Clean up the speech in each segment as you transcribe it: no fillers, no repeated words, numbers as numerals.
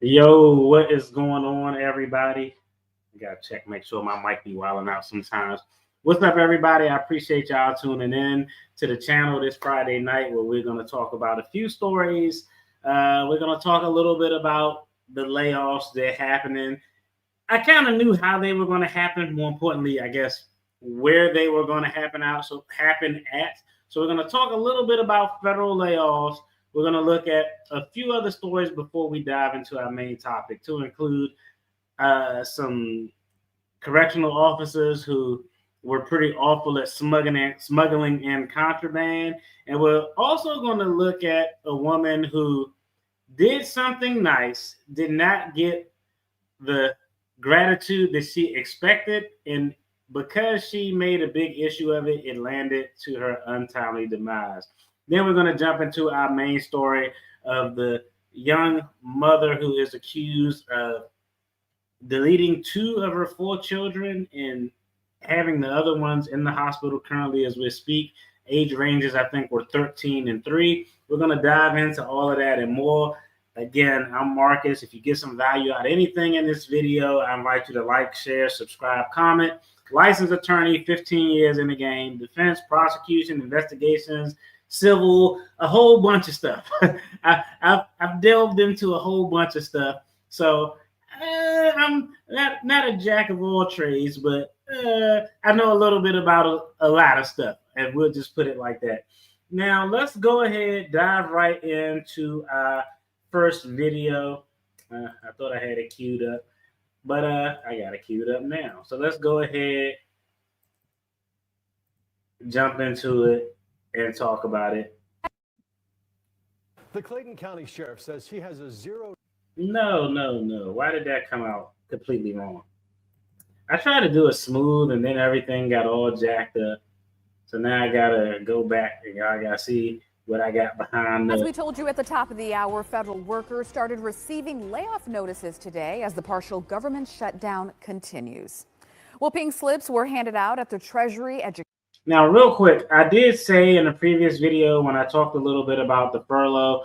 Yo, what is going on, everybody? I gotta check, make sure my mic be wilding out sometimes. What's up, everybody? I appreciate y'all tuning in to the channel this Friday night, where we're gonna talk about a few stories. We're gonna talk a little bit about the layoffs that are happening. I kind of knew how they were going to happen. More importantly, I guess where they were going to happen at. So we're going to talk a little bit about federal layoffs. We're going to look at a few other stories before we dive into our main topic, to include some correctional officers who were pretty awful at smuggling and contraband. And we're also going to look at a woman who did something nice, did not get the gratitude that she expected, and because she made a big issue of it, it landed to her untimely demise. Then we're going to jump into our main story of the young mother who is accused of deleting 2 of her 4 children and having the other ones in the hospital currently as we speak. Age ranges, I think, were 13 and 3. We're going to dive into all of that and more. Again, I'm Marcus. If you get some value out of anything in this video, I invite you to like, share, subscribe, comment. Licensed attorney, 15 years in the game, defense, prosecution, investigations, civil, a whole bunch of stuff. I've delved into a whole bunch of stuff. So I'm not a jack of all trades, but I know a little bit about a lot of stuff, and we'll just put it like that. Now, let's go ahead, dive right into first video. I thought I had it queued up, but I got it queued up now. So let's go ahead, jump into it, and talk about it. The Clayton County Sheriff says she has a zero. No. Why did that come out completely wrong? I tried to do it smooth, and then everything got all jacked up. So now I gotta go back, and y'all gotta see what I got behind. As we told you at the top of the hour, federal workers started receiving layoff notices today as the partial government shutdown continues. Well, pink slips were handed out at the Treasury Education. Now, real quick, I did say in a previous video when I talked a little bit about the furlough,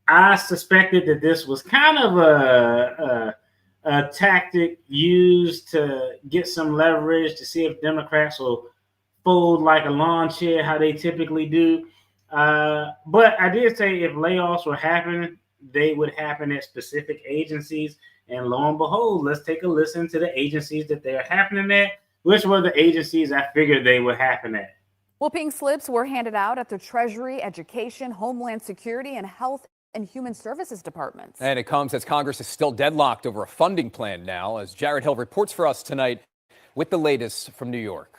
I suspected that this was kind of a tactic used to get some leverage to see if Democrats will fold like a lawn chair, how they typically do. But I did say if layoffs were happening, they would happen at specific agencies. And lo and behold, let's take a listen to the agencies that they're happening at, which were the agencies I figured they would happen at. Well, pink slips were handed out at the Treasury, Education, Homeland Security, and Health and Human Services departments. And it comes as Congress is still deadlocked over a funding plan now, as Jared Hill reports for us tonight with the latest from New York.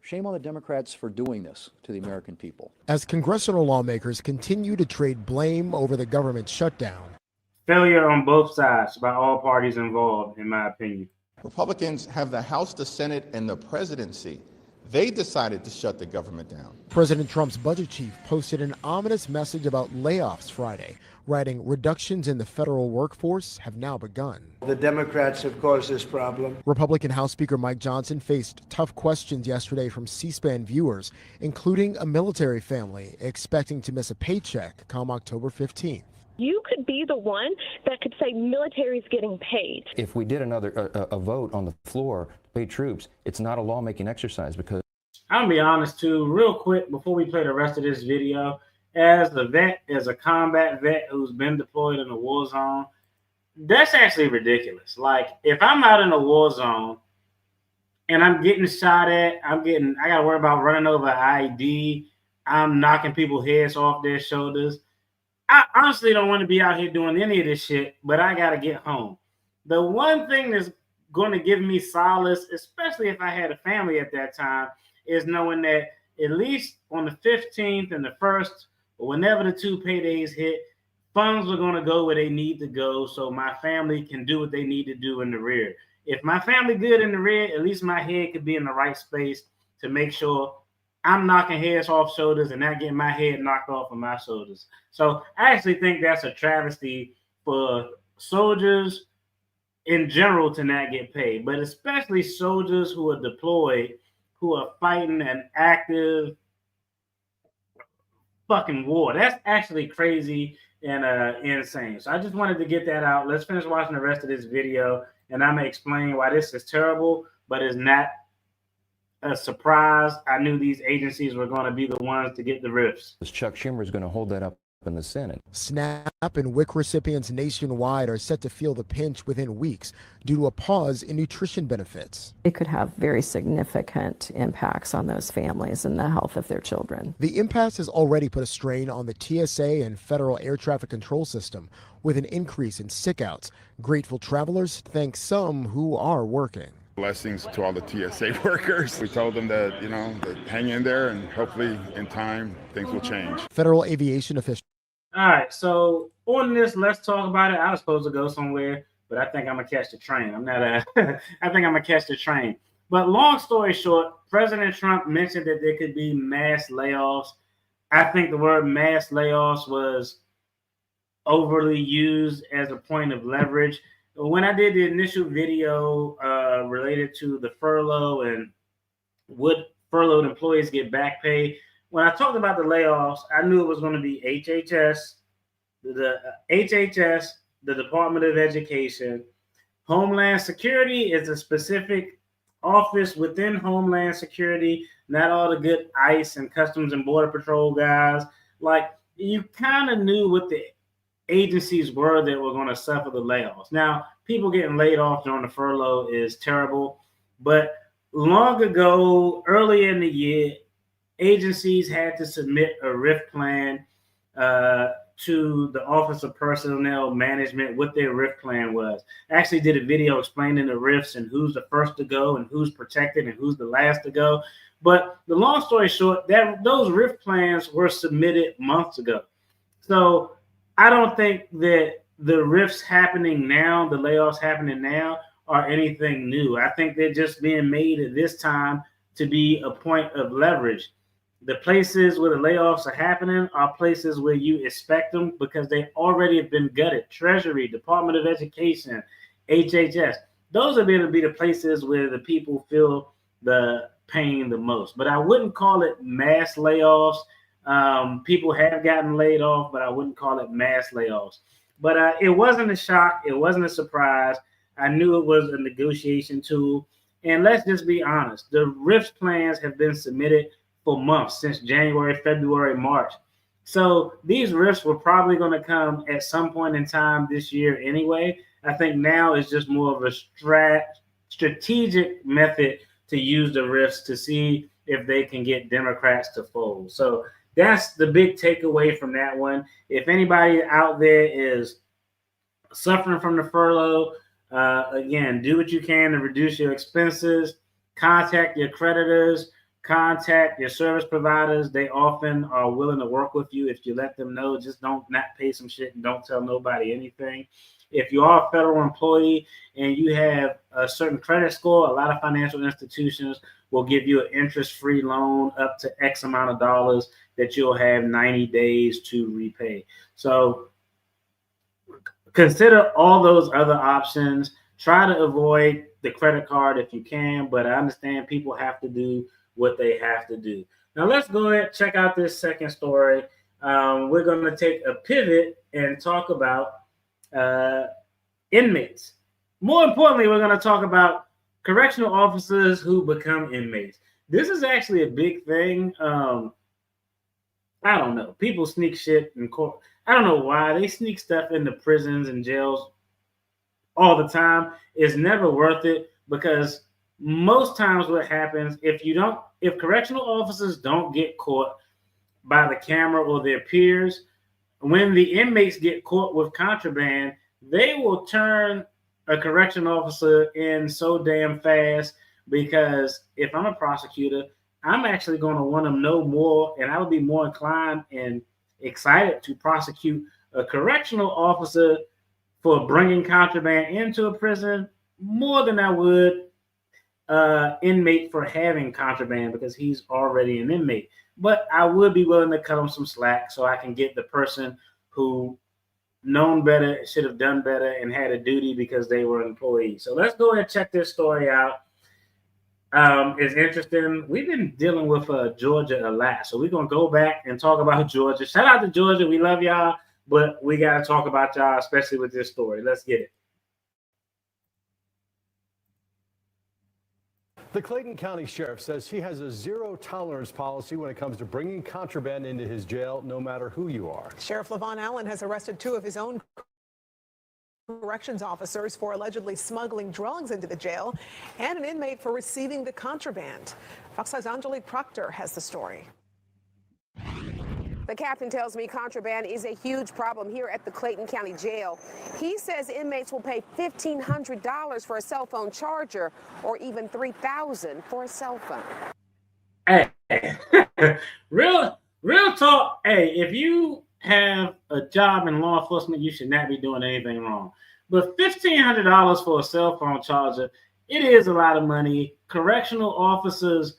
Shame on the Democrats for doing this to the American people. As congressional lawmakers continue to trade blame over the government shutdown. Failure on both sides by all parties involved, in my opinion. Republicans have the House, the Senate, and the presidency. They decided to shut the government down. President Trump's budget chief posted an ominous message about layoffs Friday, writing, "Reductions in the federal workforce have now begun." The Democrats have caused this problem. Republican House Speaker Mike Johnson faced tough questions yesterday from C-SPAN viewers, including a military family expecting to miss a paycheck come October 15th. You could be the one that could say military's getting paid. If we did another a vote on the floor to pay troops, it's not a lawmaking exercise because... I'm gonna be honest too, real quick, before we play the rest of this video, as a combat vet who's been deployed in a war zone, that's actually ridiculous. Like, if I'm out in a war zone and I'm getting shot at, I gotta worry about running over an IED, I'm knocking people's heads off their shoulders. I honestly don't want to be out here doing any of this shit, but I got to get home. The one thing that's going to give me solace, especially if I had a family at that time, is knowing that at least on the 15th and the 1st, or whenever the 2 paydays hit, funds are going to go where they need to go so my family can do what they need to do in the rear. If my family good in the rear, at least my head could be in the right space to make sure I'm knocking heads off shoulders and not getting my head knocked off of my shoulders. So I actually think that's a travesty for soldiers in general to not get paid, but especially soldiers who are deployed, who are fighting an active fucking war. That's actually crazy and insane. So I just wanted to get that out. Let's finish watching the rest of this video, and I'm gonna explain why this is terrible, but it's not a surprise. I knew these agencies were going to be the ones to get the riffs. Chuck Schumer is going to hold that up in the Senate. SNAP and WIC recipients nationwide are set to feel the pinch within weeks due to a pause in nutrition benefits. It could have very significant impacts on those families and the health of their children. The impasse has already put a strain on the TSA and federal air traffic control system with an increase in sick-outs. Grateful travelers thank some who are working. Blessings to all the TSA workers. We told them that, that hang in there and hopefully in time things will change. Federal aviation officials. All right, so on this, let's talk about it. I was supposed to go somewhere, but I think I'm gonna catch the train. I think I'm gonna catch the train. But long story short, President Trump mentioned that there could be mass layoffs. I think the word mass layoffs was overly used as a point of leverage. When I did the initial video related to the furlough and would furloughed employees get back pay, when I talked about the layoffs, I knew it was going to be HHS, the Department of Education. Homeland Security is a specific office within Homeland Security, not all the good ICE and Customs and Border Patrol guys. Like, you kind of knew what the agencies were that were going to suffer the layoffs. Now, people getting laid off during the furlough is terrible, but long ago, early in the year, agencies had to submit a RIF plan to the Office of Personnel Management, what their RIF plan was. I actually did a video explaining the RIFs and who's the first to go and who's protected and who's the last to go. But the long story short, that those RIF plans were submitted months ago. So I don't think that the RIFs happening now, the layoffs happening now, are anything new. I think they're just being made at this time to be a point of leverage. The places where the layoffs are happening are places where you expect them because they already have been gutted. Treasury, Department of Education, HHS. Those are going to be the places where the people feel the pain the most. But I wouldn't call it mass layoffs. People have gotten laid off, but I wouldn't call it mass layoffs. But it wasn't a shock. It wasn't a surprise. I knew it was a negotiation tool. And let's just be honest. The RIF plans have been submitted for months, since January, February, March. So these RIFs were probably going to come at some point in time this year anyway. I think now is just more of a strategic method to use the RIFs to see if they can get Democrats to fold. So that's the big takeaway from that one. If anybody out there is suffering from the furlough, again, do what you can to reduce your expenses. Contact your creditors. Contact your service providers. They often are willing to work with you if you let them know. Just don't not pay some shit and don't tell nobody anything. If you are a federal employee and you have a certain credit score, a lot of financial institutions will give you an interest-free loan up to X amount of dollars that you'll have 90 days to repay. So consider all those other options. Try to avoid the credit card if you can, but I understand people have to do what they have to do. Now let's go ahead and check out this second story. We're going to take a pivot and talk about inmates. More importantly, we're going to talk about correctional officers who become inmates. This is actually a big thing. I don't know. People sneak shit in court. I don't know why. They sneak stuff into prisons and jails all the time. It's never worth it because most times what happens, if correctional officers don't get caught by the camera or their peers, when the inmates get caught with contraband, they will turn a correctional officer in so damn fast because if I'm a prosecutor, I'm actually going to want to know more, and I would be more inclined and excited to prosecute a correctional officer for bringing contraband into a prison more than I would inmate for having contraband because he's already an inmate. But I would be willing to cut him some slack so I can get the person who known better, should have done better, and had a duty because they were employees. So let's go ahead and check this story out. It's interesting. We've been dealing with Georgia a lot, so we're going to go back and talk about Georgia. Shout out to Georgia. We love y'all. but we got to talk about y'all, especially with this story. Let's get it. The Clayton County Sheriff says he has a zero-tolerance policy when it comes to bringing contraband into his jail, no matter who you are. Sheriff Levon Allen has arrested 2 of his own corrections officers for allegedly smuggling drugs into the jail and an inmate for receiving the contraband. Fox 5's Angelique Proctor has the story. The captain tells me contraband is a huge problem here at the Clayton County Jail. He says inmates will pay $1,500 for a cell phone charger or even $3,000 for a cell phone. Hey, real talk. Hey, if you have a job in law enforcement, you should not be doing anything wrong. But $1,500 for a cell phone charger, it is a lot of money. Correctional officers,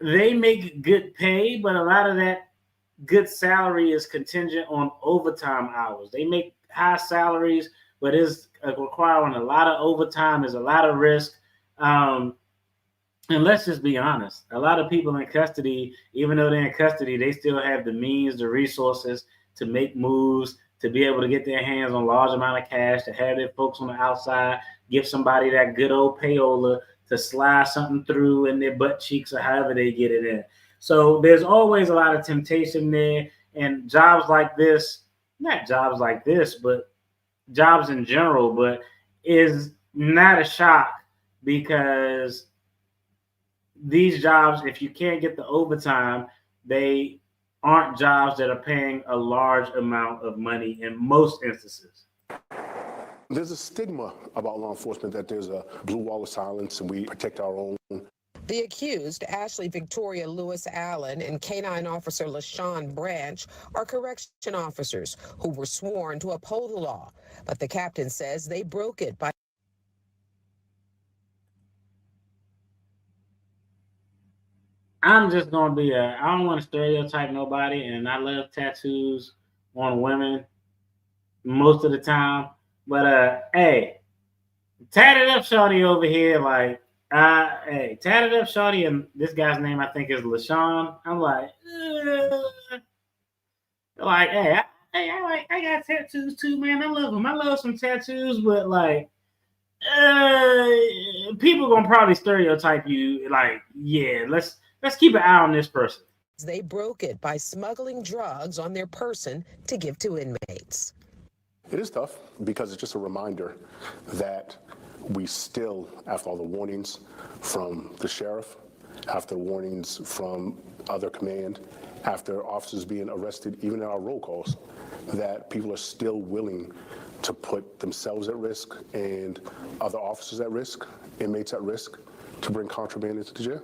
they make good pay, but a lot of that good salary is contingent on overtime hours. They make high salaries, but it's requiring a lot of overtime. There's a lot of risk. And let's just be honest. A lot of people in custody, even though they're in custody, they still have the means, the resources to make moves, to be able to get their hands on a large amount of cash, to have their folks on the outside, give somebody that good old payola to slide something through in their butt cheeks or however they get it in. So there's always a lot of temptation there, and jobs like this, not jobs like this, but jobs in general, but is not a shock because these jobs, if you can't get the overtime, they aren't jobs that are paying a large amount of money in most instances. There's a stigma about law enforcement that there's a blue wall of silence and we protect our own. The accused, Ashley Victoria Lewis Allen and K-9 officer LaShawn Branch, are correction officers who were sworn to uphold the law. But the captain says they broke it by I'm just going to be I don't want to stereotype nobody, and I love tattoos on women most of the time. But, hey, tatted up shorty over here, like, hey, tatted up shorty, and this guy's name I think is LaShawn. I'm like, hey, I got tattoos too, man. I love them. I love some tattoos, but like, people gonna probably stereotype you. Like, yeah, let's keep an eye on this person. They broke it by smuggling drugs on their person to give to inmates. It is tough because it's just a reminder that we still, after all the warnings from the sheriff, after warnings from other command, after officers being arrested, even in our roll calls, that people are still willing to put themselves at risk and other officers at risk, inmates at risk, to bring contraband into the jail.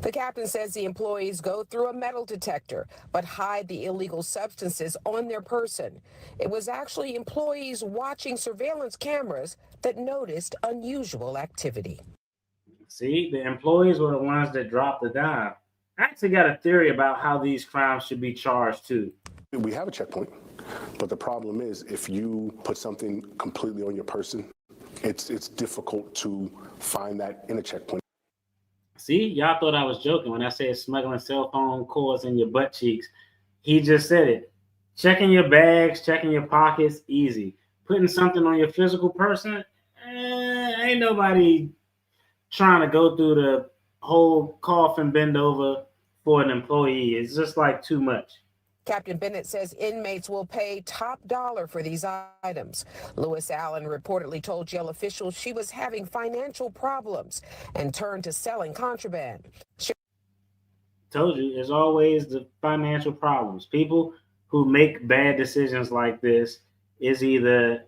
The captain says the employees go through a metal detector, but hide the illegal substances on their person. It was actually employees watching surveillance cameras that noticed unusual activity. See, the employees were the ones that dropped the dime. I actually got a theory about how these crimes should be charged too. We have a checkpoint, but the problem is if you put something completely on your person, it's difficult to find that in a checkpoint. See, y'all thought I was joking when I said smuggling cell phone cords in your butt cheeks. He just said it. Checking your bags, checking your pockets, easy. Putting something on your physical person, ain't nobody trying to go through the whole cough and bend over for an employee. It's just like too much. Captain Bennett says inmates will pay top dollar for these items. Lewis Allen reportedly told jail officials she was having financial problems and turned to selling contraband. Told you, it's always the financial problems. People who make bad decisions like this is either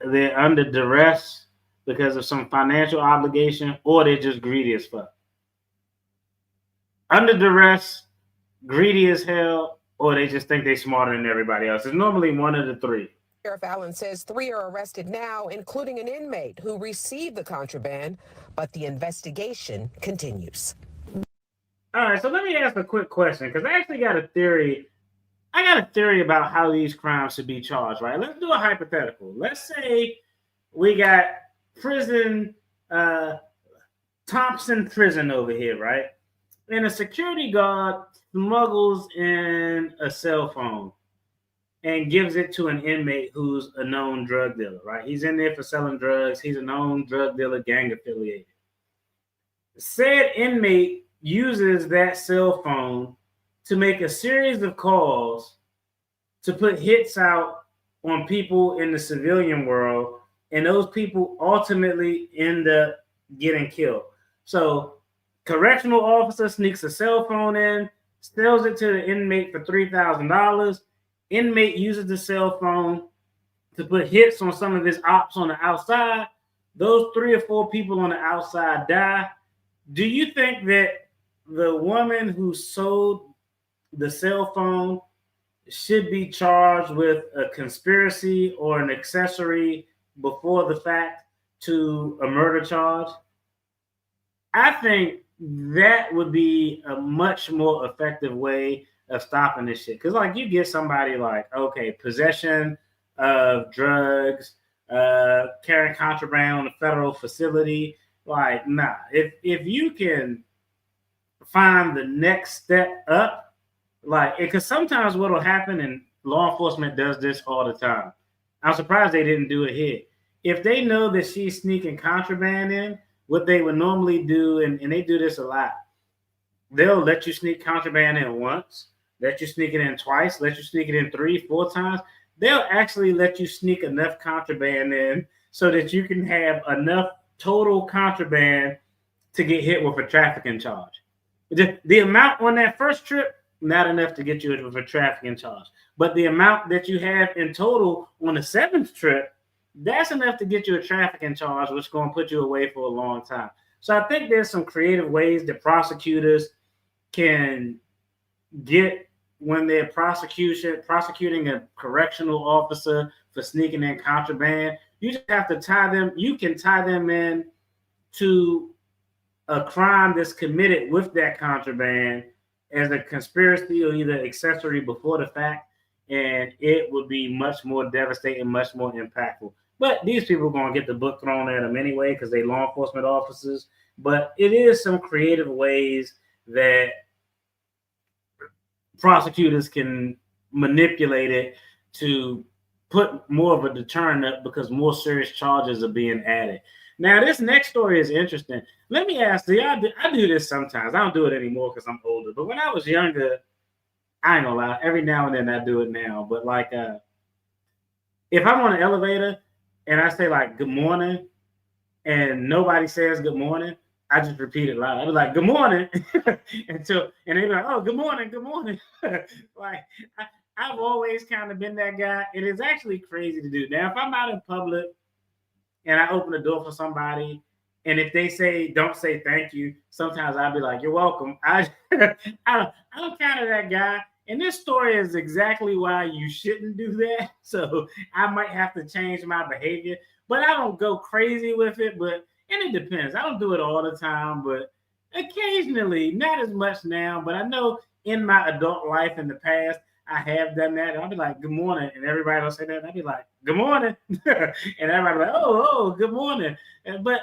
they're under duress because of some financial obligation or they're just greedy as fuck. Under duress, greedy as hell, or they just think they're smarter than everybody else. It's normally one of the three. Sheriff Allen says 3 are arrested now, including an inmate who received the contraband, but the investigation continues. All right, so let me ask a quick question, because I actually got a theory. I got a theory about how these crimes should be charged, right? Let's do a hypothetical. Let's say we got prison, Thompson Prison over here, right? And a security guard smuggles in a cell phone. and gives it to an inmate who's a known drug dealer, right? He's in there for selling drugs. He's a known drug dealer, gang affiliated. Said inmate uses that cell phone to make a series of calls to put hits out on people in the civilian world, and those people ultimately end up getting killed. So correctional officer sneaks a cell phone in, sells it to the inmate for $3,000. Inmate uses the cell phone to put hits on some of his ops on the outside. Those 3 or 4 people on the outside die. Do you think that the woman who sold the cell phone should be charged with a conspiracy or an accessory before the fact to a murder charge? I think that would be a much more effective way of stopping this shit. Because, like, you get somebody like, okay, possession of drugs, carrying contraband on a federal facility. Like, nah. If you can find the next step up, like, because sometimes what will happen, and law enforcement does this all the time. I'm surprised they didn't do it here. If they know that she's sneaking contraband in, what they would normally do, and they do this a lot, they'll let you sneak contraband in once, let you sneak it in twice, let you sneak it in 3, 4 times. They'll actually let you sneak enough contraband in so that you can have enough total contraband to get hit with a trafficking charge. The amount on that first trip, not enough to get you with a trafficking charge. But the amount that you have in total on the 7th trip, that's enough to get you a trafficking charge, which is going to put you away for a long time. So I think there's some creative ways that prosecutors can get when they're prosecuting a correctional officer for sneaking in contraband. You just have to tie them. You can tie them in to a crime that's committed with that contraband as a conspiracy or either accessory before the fact, and it would be much more devastating, much more impactful. But these people are going to get the book thrown at them anyway because they're law enforcement officers. But it is some creative ways that prosecutors can manipulate it to put more of a deterrent up because more serious charges are being added. Now, this next story is interesting. Let me ask, I do this sometimes. I don't do it anymore because I'm older. But when I was younger, I ain't gonna lie, every now and then I do it now. But like, if I'm on an elevator and I say like, good morning, and nobody says good morning, I just repeat it loud. I be like, good morning. and they be like, oh, good morning, good morning. Like, I've always kind of been that guy. It is actually crazy to do. Now, if I'm out in public and I open the door for somebody, and if they say, don't say thank you, sometimes I'll be like, you're welcome. I'm kind of that guy. And this story is exactly why you shouldn't do that. So I might have to change my behavior, but I don't go crazy with it. And it depends. I don't do it all the time, but occasionally, not as much now. But I know in my adult life in the past, I have done that. I'll be like, good morning. And everybody will say that. And I'll be like, good morning. And everybody will be like, oh, good morning. But,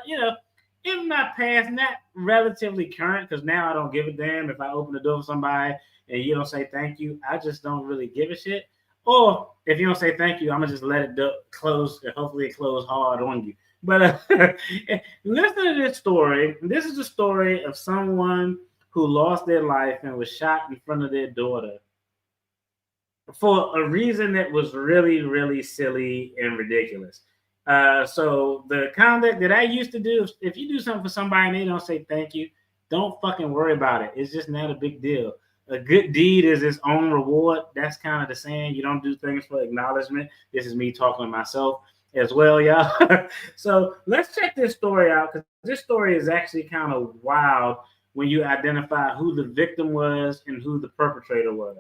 in my past, not relatively current, because now I don't give a damn if I open the door for somebody and you don't say thank you. I just don't really give a shit. Or if you don't say thank you, I'm going to just let it close, and hopefully it close hard on you. But listen to this story. This is a story of someone who lost their life and was shot in front of their daughter for a reason that was really, really silly and ridiculous. So the conduct that I used to do, if you do something for somebody and they don't say thank you, don't fucking worry about it. It's just not a big deal. A good deed is its own reward. That's kind of the saying. You don't do things for acknowledgement. This is me talking to myself as well, y'all. So let's check this story out, because this story is actually kind of wild when you identify who the victim was and who the perpetrator was.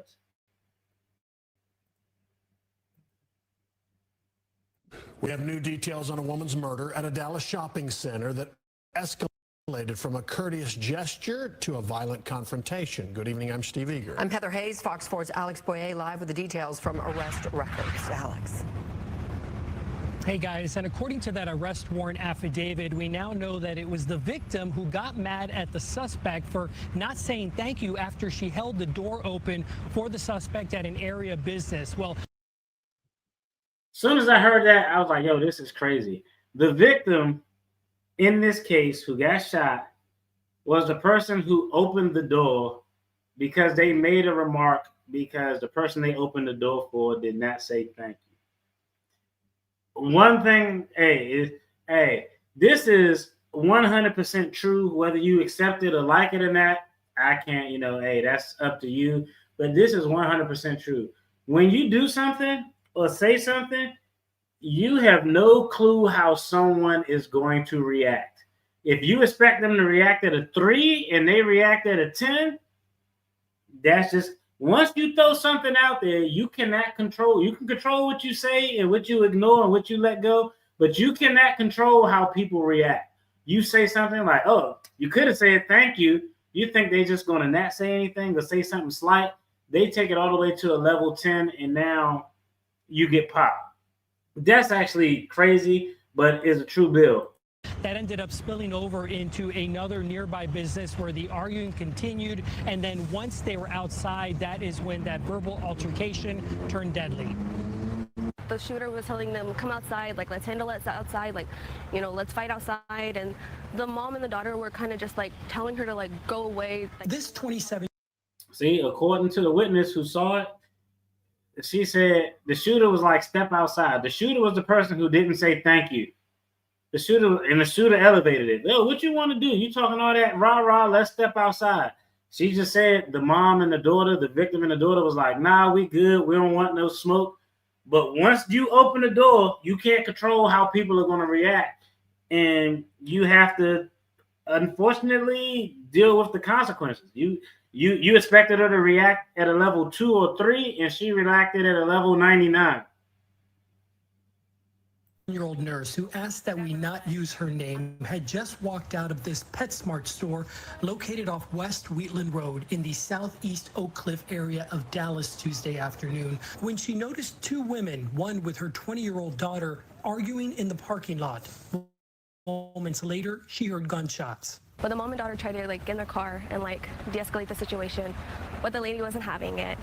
We have new details on a woman's murder at a Dallas shopping center that escalated from a courteous gesture to a violent confrontation. Good evening, I'm Steve Eager. I'm Heather Hayes, Fox 4's Alex Boyer live with the details from arrest records. Alex. Hey guys, and according to that arrest warrant affidavit, we now know that it was the victim who got mad at the suspect for not saying thank you after she held the door open for the suspect at an area business. Well, Soon as I heard that, I was like, yo, this is crazy. The victim in this case who got shot was the person who opened the door because they made a remark because the person they opened the door for did not say thank you. One thing, this is 100% true, whether you accept it or like it or not. I can't, that's up to you. But this is 100% true. When you do something or say something, you have no clue how someone is going to react. If you expect them to react at a 3 and they react at a 10, that's just, once you throw something out there, you cannot control. You can control what you say and what you ignore and what you let go, but you cannot control how people react. You say something like, oh, you could have said thank you. You think they're just going to not say anything or say something slight. They take it all the way to a level 10, and now you get popped. That's actually crazy, but it's a true bill. That ended up spilling over into another nearby business where the arguing continued. And then once they were outside, that is when that verbal altercation turned deadly. The shooter was telling them, come outside, like, let's handle it outside, like, let's fight outside. And the mom and the daughter were kind of just like telling her to like go away. This 27. See, according to the witness who saw it, she said the shooter was like, step outside. The shooter was the person who didn't say thank you. The shooter elevated it. Oh, what you want to do? You talking all that rah, let's step outside. She just said the mom and the daughter, the victim and the daughter was like, nah, we good. We don't want no smoke. But once you open the door, you can't control how people are going to react. And you have to, unfortunately, deal with the consequences. You expected her to react at a level 2 or 3, and she reacted at a level 99. Year-old nurse who asked that we not use her name had just walked out of this PetSmart store located off West Wheatland Road in the southeast Oak Cliff area of Dallas Tuesday afternoon when she noticed 2 women, one with her 20-year-old daughter, arguing in the parking lot. Moments later, she heard gunshots. But the mom and daughter tried to like get in their car and like de-escalate the situation, but the lady wasn't having it.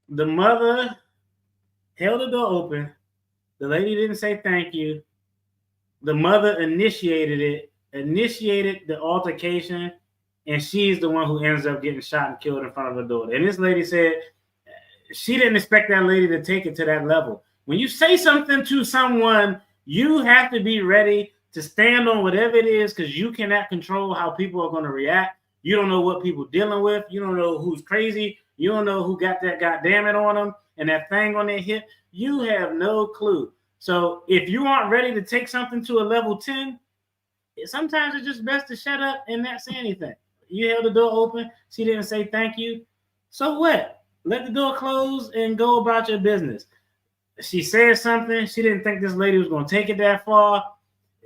The mother held the door open. The lady didn't say thank you. The mother initiated the altercation, and she's the one who ends up getting shot and killed in front of her daughter. And this lady said she didn't expect that lady to take it to that level. When you say something to someone, you have to be ready to stand on whatever it is, because you cannot control how people are going to react. You don't know what people are dealing with. You don't know who's crazy. You don't know who got that goddamn it on them and that thing on their hip. You have no clue. So if you aren't ready to take something to a level 10, sometimes it's just best to shut up and not say anything. You held the door open. She didn't say thank you. So what? Let the door close and go about your business. She said something. She didn't think this lady was going to take it that far.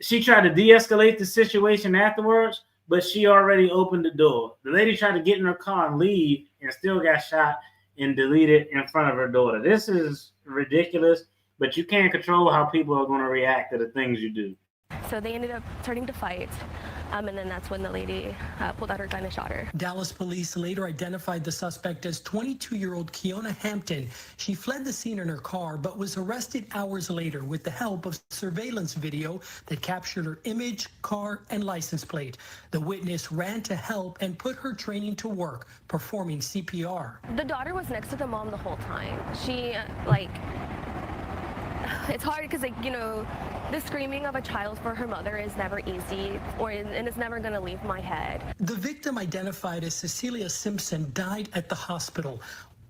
She tried to de-escalate the situation afterwards, but she already opened the door. The lady tried to get in her car and leave and still got shot and deleted in front of her daughter. This is ridiculous, but you can't control how people are going to react to the things you do. So they ended up starting to fight, and then that's when the lady pulled out her gun and shot her. Dallas police later identified the suspect as 22-year-old Kiona Hampton. She fled the scene in her car, but was arrested hours later with the help of surveillance video that captured her image, car, and license plate. The witness ran to help and put her training to work, performing CPR. The daughter was next to the mom the whole time. She, it's hard because, the screaming of a child for her mother is never easy, and it's never going to leave my head. The victim, identified as Cecilia Simpson, died at the hospital.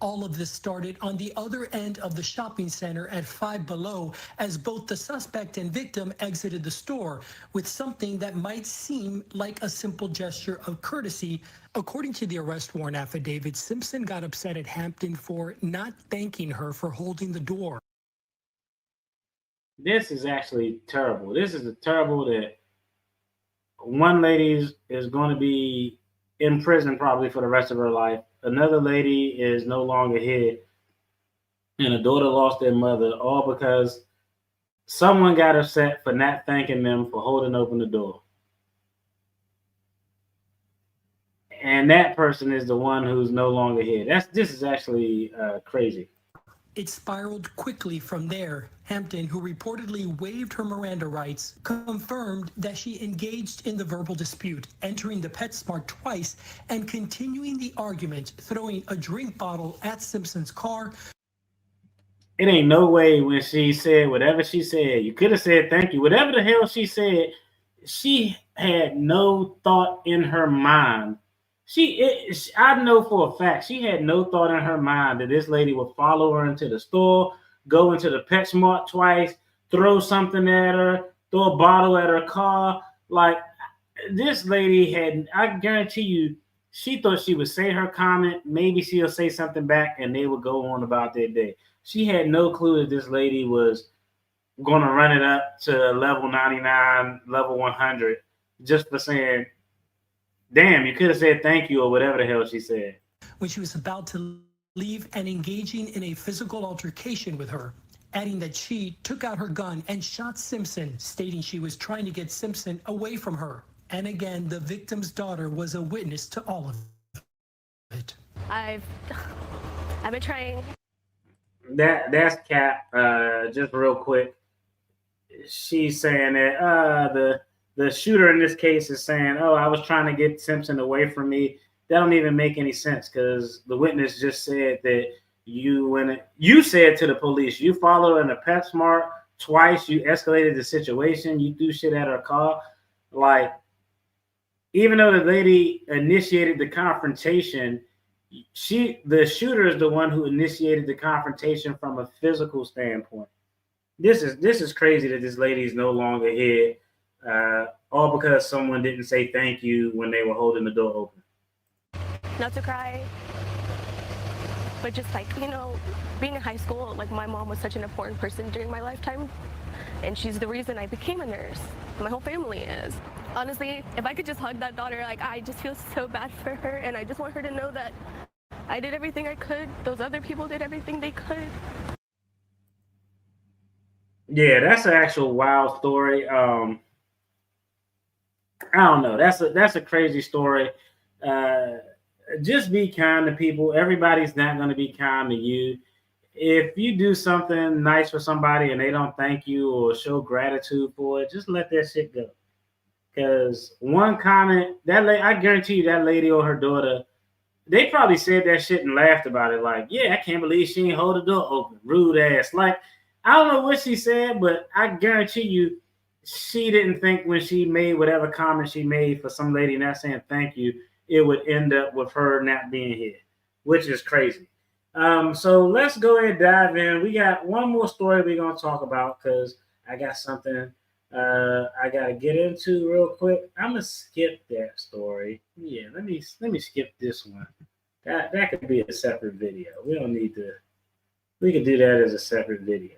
All of this started on the other end of the shopping center at 5 Below as both the suspect and victim exited the store with something that might seem like a simple gesture of courtesy. According to the arrest warrant affidavit, Simpson got upset at Hampton for not thanking her for holding the door. This is actually terrible. This is terrible that one lady is going to be in prison probably for the rest of her life. Another lady is no longer here. And a daughter lost their mother, all because someone got upset for not thanking them for holding open the door. And that person is the one who's no longer here. This is actually crazy. It spiraled quickly from there. Hampton, who reportedly waived her Miranda rights, confirmed that she engaged in the verbal dispute, entering the PetSmart twice and continuing the argument, throwing a drink bottle at Simpson's car. It ain't no way when she said whatever she said, you could have said thank you. Whatever the hell she said, she had no thought in her mind. I know for a fact, she had no thought in her mind that this lady would follow her into the store, go into the PetSmart twice, throw something at her, throw a bottle at her car. Like, this lady had, I guarantee you, she thought she would say her comment, maybe she'll say something back, and they would go on about their day. She had no clue that this lady was going to run it up to level 99, level 100, just for saying, damn, you could have said thank you or whatever the hell she said. When she was about to leave and engaging in a physical altercation with her, adding that she took out her gun and shot Simpson, stating she was trying to get Simpson away from her. And again, the victim's daughter was a witness to all of it. I've been trying. That's cap. Just real quick, she's saying that the shooter in this case is saying, "Oh, I was trying to get Simpson away from me." That don't even make any sense because the witness just said that you said to the police, you followed her in a PetSmart twice, you escalated the situation, you threw shit at her car. Like, even though the lady initiated the confrontation, the shooter is the one who initiated the confrontation from a physical standpoint. This is crazy that this lady is no longer here, all because someone didn't say thank you when they were holding the door open. Not to cry, but just like, being in high school, like my mom was such an important person during my lifetime, and she's the reason I became a nurse. My whole family is. Honestly, if I could just hug that daughter, like, I just feel so bad for her, and I just want her to know that I did everything I could. Those other people did everything they could. Yeah, that's an actual wild story. I don't know. That's a crazy story. Just be kind to people. Everybody's not going to be kind to you. If you do something nice for somebody and they don't thank you or show gratitude for it, just let that shit go. Because one comment, I guarantee you that lady or her daughter, they probably said that shit and laughed about it. Like, yeah, I can't believe she didn't hold the door open. Rude ass. Like, I don't know what she said, but I guarantee you she didn't think when she made whatever comment she made for some lady not saying thank you, it would end up with her not being here, which is crazy. So let's go ahead and dive in. We got one more story we're going to talk about because I got something I got to get into real quick. I'm going to skip that story. Yeah, let me skip this one. That could be a separate video. We don't need to. We could do that as a separate video.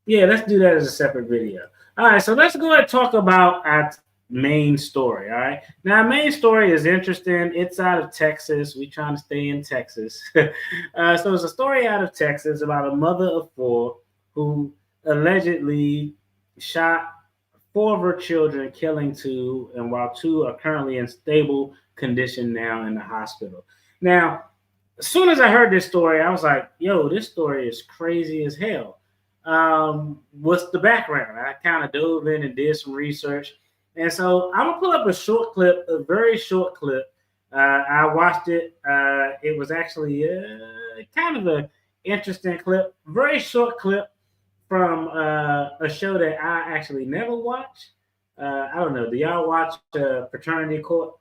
Yeah, let's do that as a separate video. All right, so let's go ahead and talk about our main story. All right, now our main story is interesting. It's out of Texas. We're trying to stay in Texas. So it's a story out of Texas about a mother of four who allegedly shot 4 of her children, killing 2, and while 2 are currently in stable condition now in the hospital. Now, as soon as I heard this story, I was like, yo, this story is crazy as hell. What's the background? I kind of dove in and did some research. And so I'm gonna pull up a short clip, a very short clip. I watched it. It was actually kind of an interesting clip, very short clip from a show that I actually never watched. I don't know. Do y'all watch Paternity Court?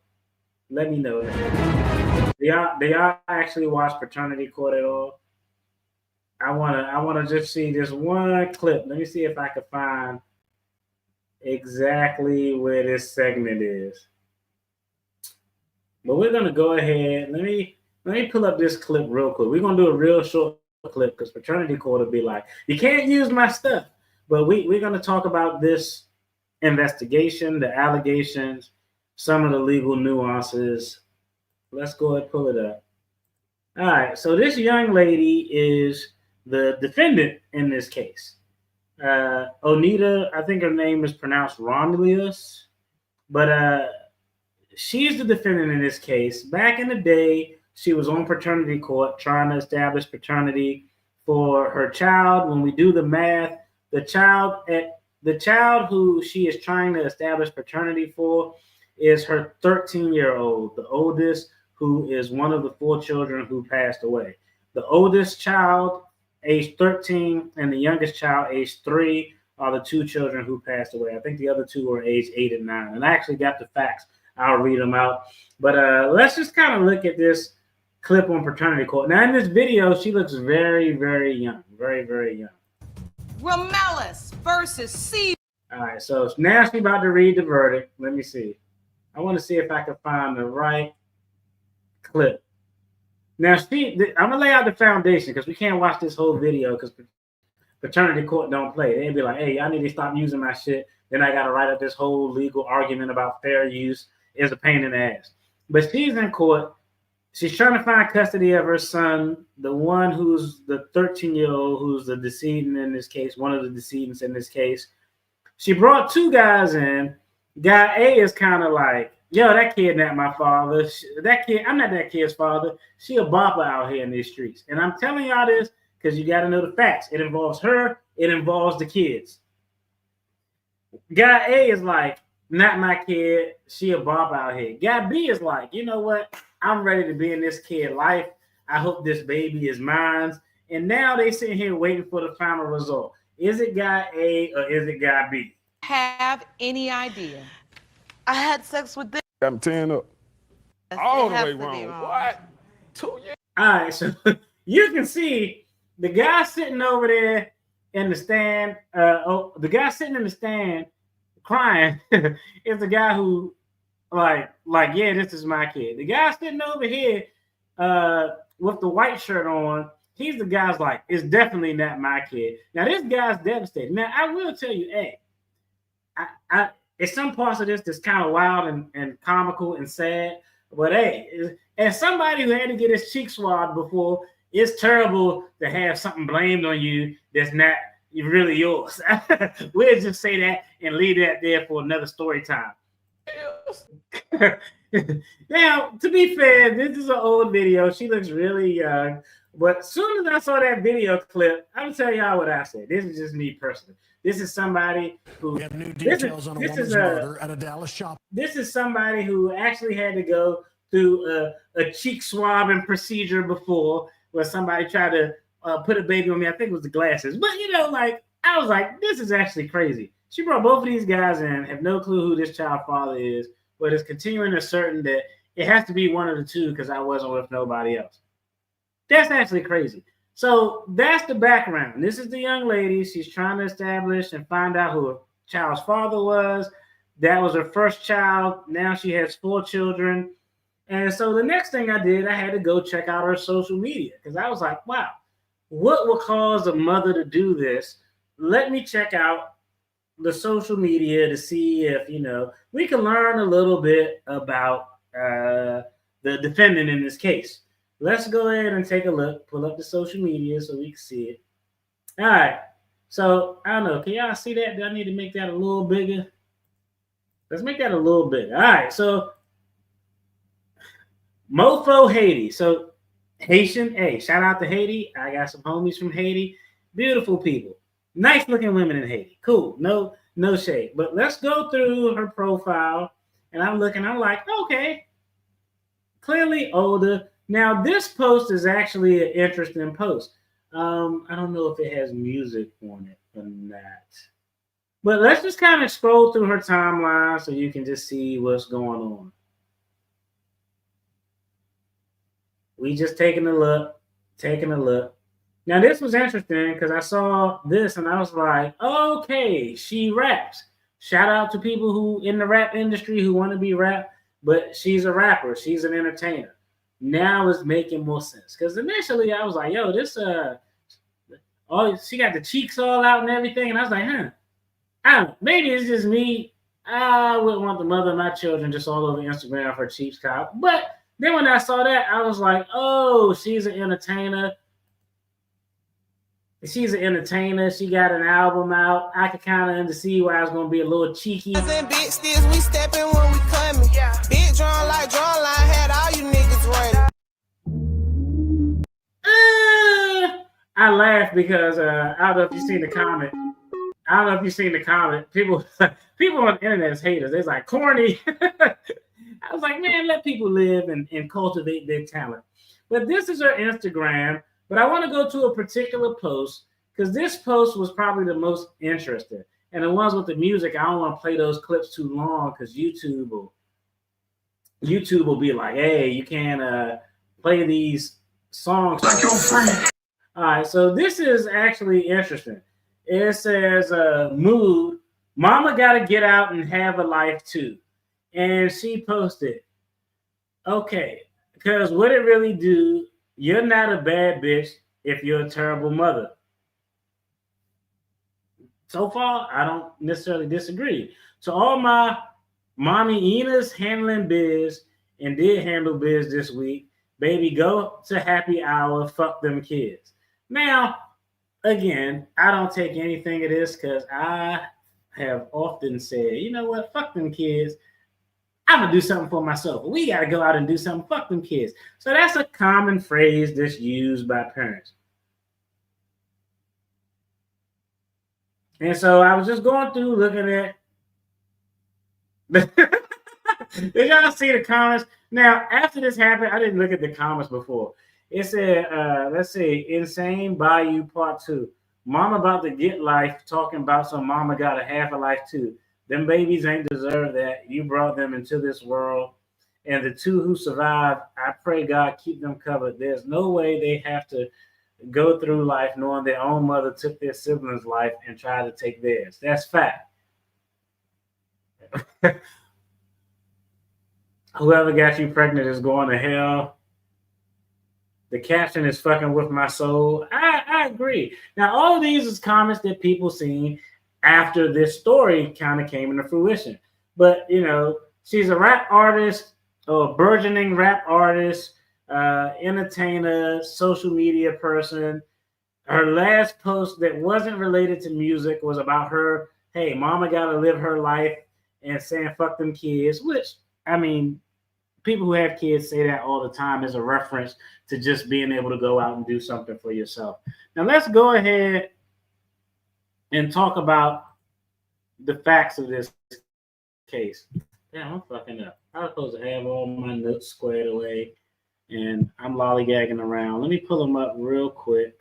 Let me know. Do y'all actually watch Paternity Court at all? I wanna just see this one clip. Let me see if I can find exactly where this segment is. But we're gonna go ahead. Let me pull up this clip real quick. We're gonna do a real short clip because Paternity Court will be like, you can't use my stuff. But we're gonna talk about this investigation, the allegations, some of the legal nuances. Let's go ahead and pull it up. All right, so this young lady is the defendant in this case. Oninda, I think her name is pronounced Romelus, but she's the defendant in this case. Back in the day, she was on paternity court trying to establish paternity for her child. When we do the math, the child who she is trying to establish paternity for is her 13-year-old, the oldest, who is one of the 4 children who passed away. The oldest child, age 13, and the youngest child, age 3, are the 2 children who passed away. I think the other 2 were age 8 and 9. And I actually got the facts. I'll read them out. But let's just kind of look at this clip on paternity court. Now, in this video, she looks very, very young. Very, very young. Romelus versus C. All right, so now she's about to read the verdict. Let me see. I want to see if I can find the right clip. Now, I'm going to lay out the foundation because we can't watch this whole video because paternity court don't play. They'd be like, hey, I need to stop using my shit. Then I got to write up this whole legal argument about fair use. It's a pain in the ass. But she's in court. She's trying to find custody of her son, the one who's the 13-year-old, who's the decedent in this case, one of the decedents in this case. She brought 2 guys in. Guy A is kind of like, yo, that kid not my father. I'm not that kid's father. She a bopper out here in these streets. And I'm telling y'all this because you got to know the facts. It involves her. It involves the kids. Guy A is like, not my kid. She a bop out here. Guy B is like, you know what? I'm ready to be in this kid's life. I hope this baby is mine. And now they sitting here waiting for the final result. Is it guy A or is it guy B? Have any idea? I had sex with this. I'm tearing up. All the way wrong. What? 2 years? All right, so you can see the guy sitting over there in the stand. The guy sitting in the stand crying is the guy who, like, yeah, this is my kid. The guy sitting over here with the white shirt on, he's the guy's like, it's definitely not my kid. Now, this guy's devastated. Now, I will tell you, hey, it's some parts of this that's kind of wild and comical and sad. But hey, as somebody who had to get his cheek swabbed before, it's terrible to have something blamed on you that's not really yours. We'll just say that and leave that there for another story time. Now, to be fair, this is an old video. She looks really young. But as soon as I saw that video clip, I'm going to tell y'all what I said. This is just me personally. This is somebody who... We have new details on a woman's murder at a Dallas shop. This is somebody who actually had to go through a cheek swabbing procedure before where somebody tried to put a baby on me. I think it was the glasses. But, you know, like, I was like, this is actually crazy. She brought both of these guys in, have no clue who this child's father is, but is continuing to asserting that it has to be one of the two because I wasn't with nobody else. That's actually crazy. So that's the background. This is the young lady. She's trying to establish and find out who her child's father was. That was her first child. Now she has 4 children. And so the next thing I did, I had to go check out her social media because I was like, wow, what will cause a mother to do this? Let me check out the social media to see if, you know, we can learn a little bit about the defendant in this case. Let's go ahead and take a look, pull up the social media so we can see it. All right. So, I don't know. Can y'all see that? Do I need to make that a little bigger? Let's make that a little bigger. All right. So, Mofo Haiti. So, Haitian, hey, shout out to Haiti. I got some homies from Haiti. Beautiful people. Nice looking women in Haiti. Cool. No shade. But let's go through her profile. And I'm looking, I'm like, okay. Clearly older. Now, this post is actually an interesting post. I don't know if it has music on it or not. But let's just kind of scroll through her timeline so you can just see what's going on. We just taking a look. Now, this was interesting because I saw this and I was like, okay, she raps. Shout out to people who in the rap industry who want to be rap, but she's a rapper. She's an entertainer. Now it's making more sense because initially I was like, yo, this she got the cheeks all out and everything, and I was like, I don't know, maybe it's just me. I wouldn't want the mother of my children just all over Instagram for cheeks cop. But then when I saw that, I was like, oh, she's an entertainer. She's an entertainer. She got an album out. I could kind of see why I was gonna be a little cheeky. Big sticks, we stepping when we coming. Yeah. Big drum like drum line had all you niggas ready. I laugh because I don't know if you've seen the comment. I don't know if you've seen the comment. People on the internet is haters. They're like corny. I was like, man, let people live and cultivate their talent. But this is her Instagram. But I want to go to a particular post because this post was probably the most interesting. And the ones with the music, I don't want to play those clips too long because YouTube will be like, hey, you can't play these songs. Like your friend. All right, so this is actually interesting. It says, mood, mama got to get out and have a life too. And she posted, okay, because what it really do, you're not a bad bitch if you're a terrible mother. So far, I don't necessarily disagree. So all my mommy Ina's handling biz and did handle biz this week. Baby, go to happy hour, fuck them kids. Now, again, I don't take anything of this because I have often said, you know what, fuck them kids. I'm going to do something for myself. We got to go out and do something. Fuck them kids. So that's a common phrase that's used by parents. And so I was just going through looking at. Did y'all see the comments? Now, after this happened, I didn't look at the comments before. It said, let's see, Insane Bayou Part 2. Mama about to get life, talking about some mama got a half a life too. Them babies ain't deserve that. You brought them into this world. And the two who survived, I pray God keep them covered. There's no way they have to go through life knowing their own mother took their siblings' life and tried to take theirs. That's fact. Whoever got you pregnant is going to hell. The caption is fucking with my soul. I agree. Now, all of these is comments that people seen after this story kind of came into fruition. But, you know, she's a rap artist, or a burgeoning rap artist, entertainer, social media person. Her last post that wasn't related to music was about her, hey, mama got to live her life and saying fuck them kids, which, I mean, people who have kids say that all the time as a reference to just being able to go out and do something for yourself. Now, let's go ahead and talk about the facts of this case. Damn, I'm fucking up. I was supposed to have all my notes squared away, and I'm lollygagging around. Let me pull them up real quick.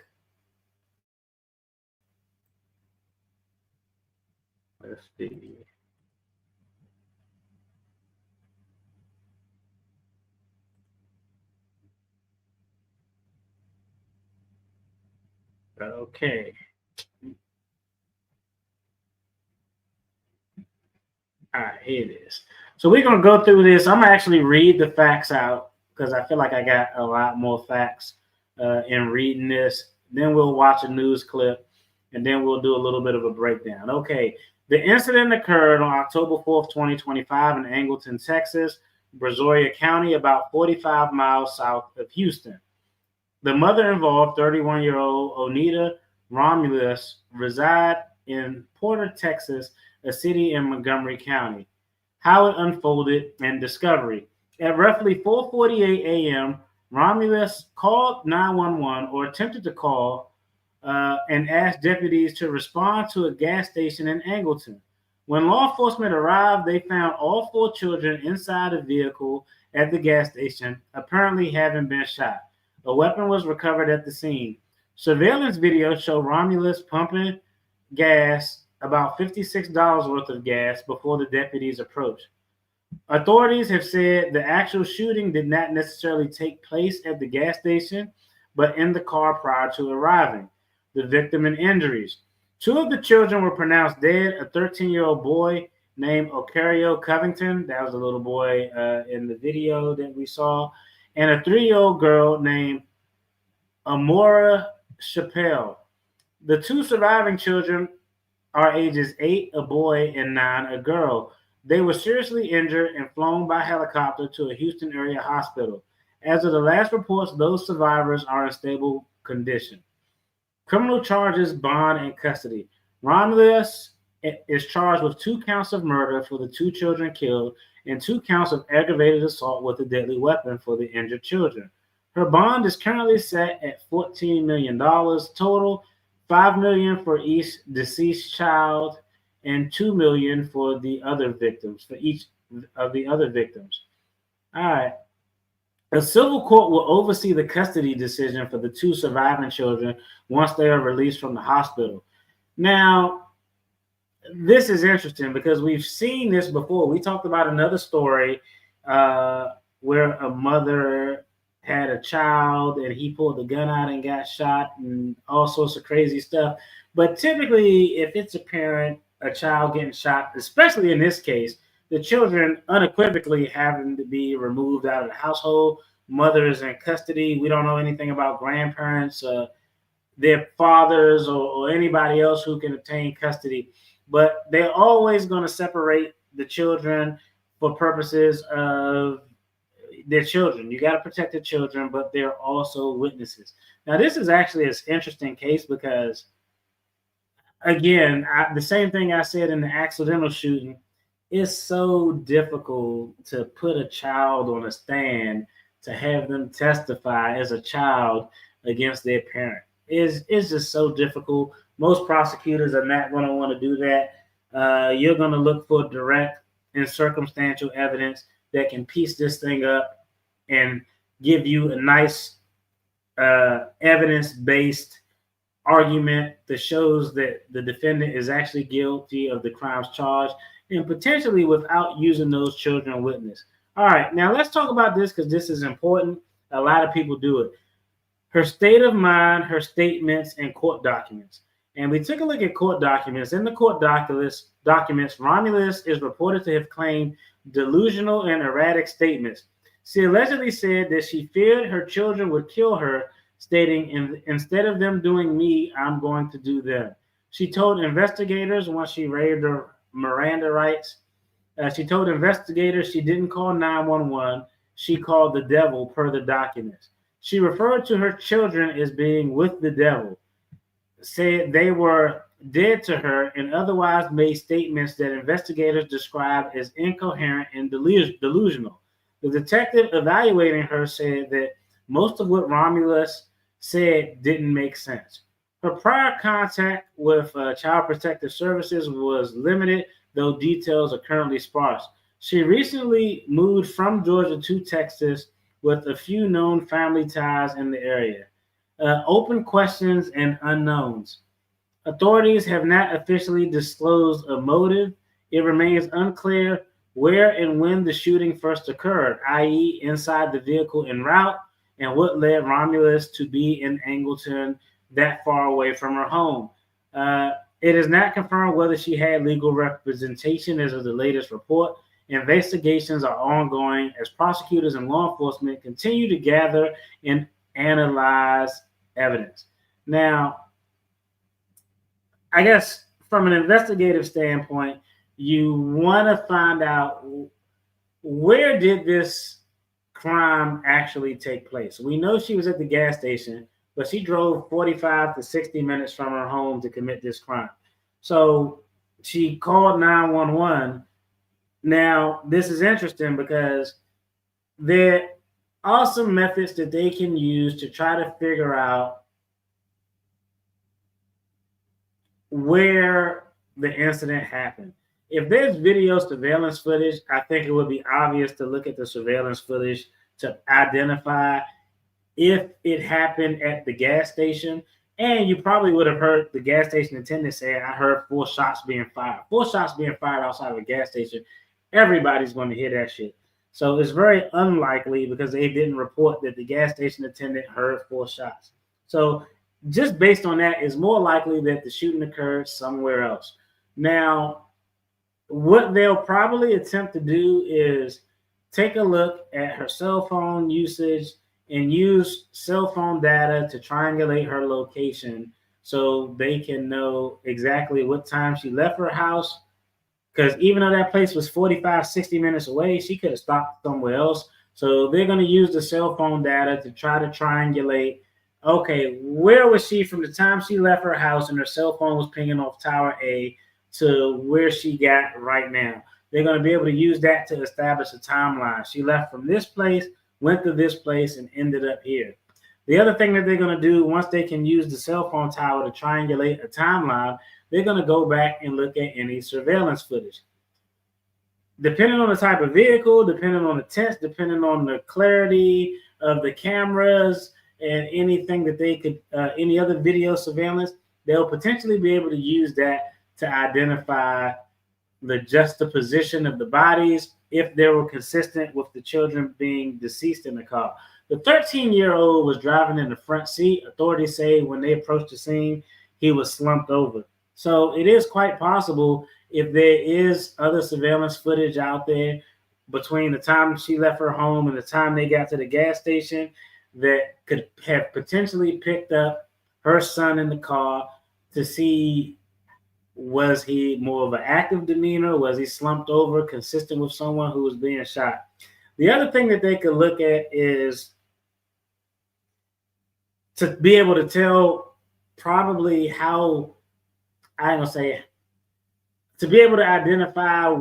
Let's see. Okay. All right, here it is. So we're going to go through this. I'm going to actually read the facts out because I feel like I got a lot more facts in reading this. Then we'll watch a news clip, and then we'll do a little bit of a breakdown. Okay, the incident occurred on October 4th, 2025 in Angleton, Texas, Brazoria County, about 45 miles south of Houston. The mother involved, 31-year-old Oninda Romelus, reside in Porter, Texas, a city in Montgomery County. How it unfolded and discovery. At roughly 4:48 a.m., Romulus called 911 or attempted to call and asked deputies to respond to a gas station in Angleton. When law enforcement arrived, they found all 4 children inside a vehicle at the gas station, apparently having been shot. A weapon was recovered at the scene. Surveillance video showed Romulus pumping gas, about $56 worth of gas, before the deputies approached. Authorities have said the actual shooting did not necessarily take place at the gas station, but in the car prior to arriving. The victim and injuries. 2 of the children were pronounced dead, a 13-year-old boy named Ocario Covington, that was a little boy in the video that we saw, and a 3-year-old girl named Amora Chappelle. The 2 surviving children are ages 8, a boy, and 9, a girl. They were seriously injured and flown by helicopter to a Houston area hospital. As of the last reports, those survivors are in stable condition. Criminal charges, bond, and custody. Romulus is charged with 2 counts of murder for the 2 children killed and 2 counts of aggravated assault with a deadly weapon for the injured children. Her bond is currently set at $14 million total, $5 million for each deceased child, and $2 million for the other victims, for each of the other victims. All right. A civil court will oversee the custody decision for the two surviving children once they are released from the hospital. Now, this is interesting because we've seen this before. We talked about another story where a mother had a child and he pulled the gun out and got shot and all sorts of crazy stuff. But typically, if it's a parent, a child getting shot, especially in this case, the children unequivocally having to be removed out of the household, mothers in custody. We don't know anything about grandparents, their fathers, or anybody else who can obtain custody. But they're always going to separate the children for purposes of their children. You got to protect the children, but they're also witnesses. Now, this is actually an interesting case because, again, the same thing I said in the accidental shooting, it's so difficult to put a child on a stand to have them testify as a child against their parent. It's just so difficult. Most prosecutors are not going to want to do that. You're going to look for direct and circumstantial evidence that can piece this thing up and give you a nice evidence-based argument that shows that the defendant is actually guilty of the crimes charged, and potentially without using those children witness. All right, now let's talk about this because this is important. A lot of people do it. Her state of mind, her statements, and court documents. And we took a look at court documents. In the court documents, Romulus is reported to have claimed delusional and erratic statements. She allegedly said that she feared her children would kill her, stating, instead of them doing me, I'm going to do them. She told investigators once she waived her Miranda rights, she told investigators she didn't call 911. She called the devil per the documents. She referred to her children as being with the devil, said they were dead to her, and otherwise made statements that investigators described as incoherent and delusional. The detective evaluating her said that most of what Romulus said didn't make sense. Her prior contact with Child Protective Services was limited, though details are currently sparse. She recently moved from Georgia to Texas with a few known family ties in the area. Open questions and unknowns. Authorities have not officially disclosed a motive. It remains unclear where and when the shooting first occurred, i.e. inside the vehicle en route, and what led Romulus to be in Angleton that far away from her home. It is not confirmed whether she had legal representation as of the latest report. Investigations are ongoing as prosecutors and law enforcement continue to gather and analyze evidence. Now, I guess from an investigative standpoint, you want to find out where did this crime actually take place. We know she was at the gas station, but she drove 45 to 60 minutes from her home to commit this crime. So she called 911. Now, this is interesting because there are some methods that they can use to try to figure out where the incident happened. If there's video surveillance footage, I think it would be obvious to look at the surveillance footage to identify if it happened at the gas station. And you probably would have heard the gas station attendant say, I heard 4 shots being fired. 4 shots being fired outside of a gas station. Everybody's going to hear that shit. So it's very unlikely because they didn't report that the gas station attendant heard 4 shots. So just based on that, it's more likely that the shooting occurred somewhere else. Now, what they'll probably attempt to do is take a look at her cell phone usage and use cell phone data to triangulate her location so they can know exactly what time she left her house. Because even though that place was 45, 60 minutes away, she could have stopped somewhere else. So they're going to use the cell phone data to try to triangulate, okay, where was she from the time she left her house and her cell phone was pinging off Tower A to where she got right now. They're going to be able to use that to establish a timeline. She left from this place went to this place and ended up here. The other thing that they're going to do once they can use the cell phone tower to triangulate a timeline, they're going to go back and look at any surveillance footage. Depending on the type of vehicle, depending on the test, depending on the clarity of the cameras and anything that they could, any other video surveillance, they'll potentially be able to use that to identify the juxtaposition of the bodies if they were consistent with the children being deceased in the car. The 13-year-old was driving in the front seat. Authorities say when they approached the scene, he was slumped over. So it is quite possible, if there is other surveillance footage out there between the time she left her home and the time they got to the gas station, that could have potentially picked up her son in the car to see, was he more of an active demeanor? Was he slumped over, consistent with someone who was being shot? The other thing that they could look at is to be able to tell probably how, I don't say, to be able to identify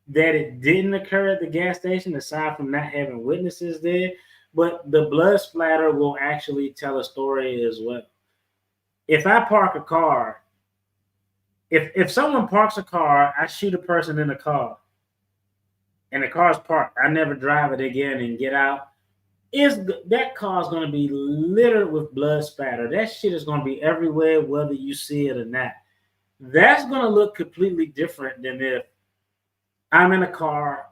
that it didn't occur at the gas station, aside from not having witnesses there, but the blood splatter will actually tell a story as well. If I park a car, if someone parks a car, I shoot a person in the car, and the car's parked, I never drive it again and get out, that car's going to be littered with blood spatter. That shit is going to be everywhere, whether you see it or not. That's going to look completely different than if I'm in a car,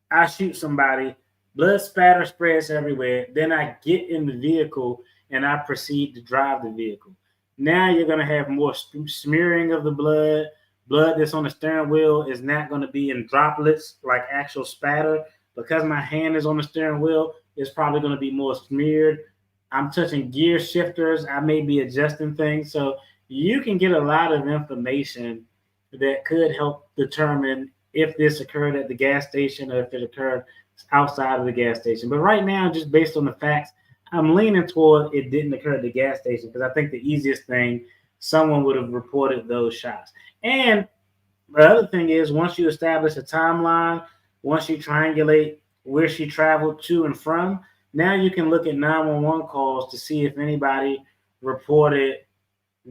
I shoot somebody, blood spatter spreads everywhere, then I get in the vehicle and I proceed to drive the vehicle. Now you're going to have more smearing of the blood. Blood that's on the steering wheel is not going to be in droplets like actual spatter. Because my hand is on the steering wheel, it's probably going to be more smeared. I'm touching gear shifters. I may be adjusting things. So you can get a lot of information that could help determine if this occurred at the gas station or if it occurred outside of the gas station. But right now, just based on the facts, I'm leaning toward it didn't occur at the gas station, because I think the easiest thing, someone would have reported those shots. And the other thing is, once you establish a timeline, once you triangulate where she traveled to and from, now you can look at 911 calls to see if anybody reported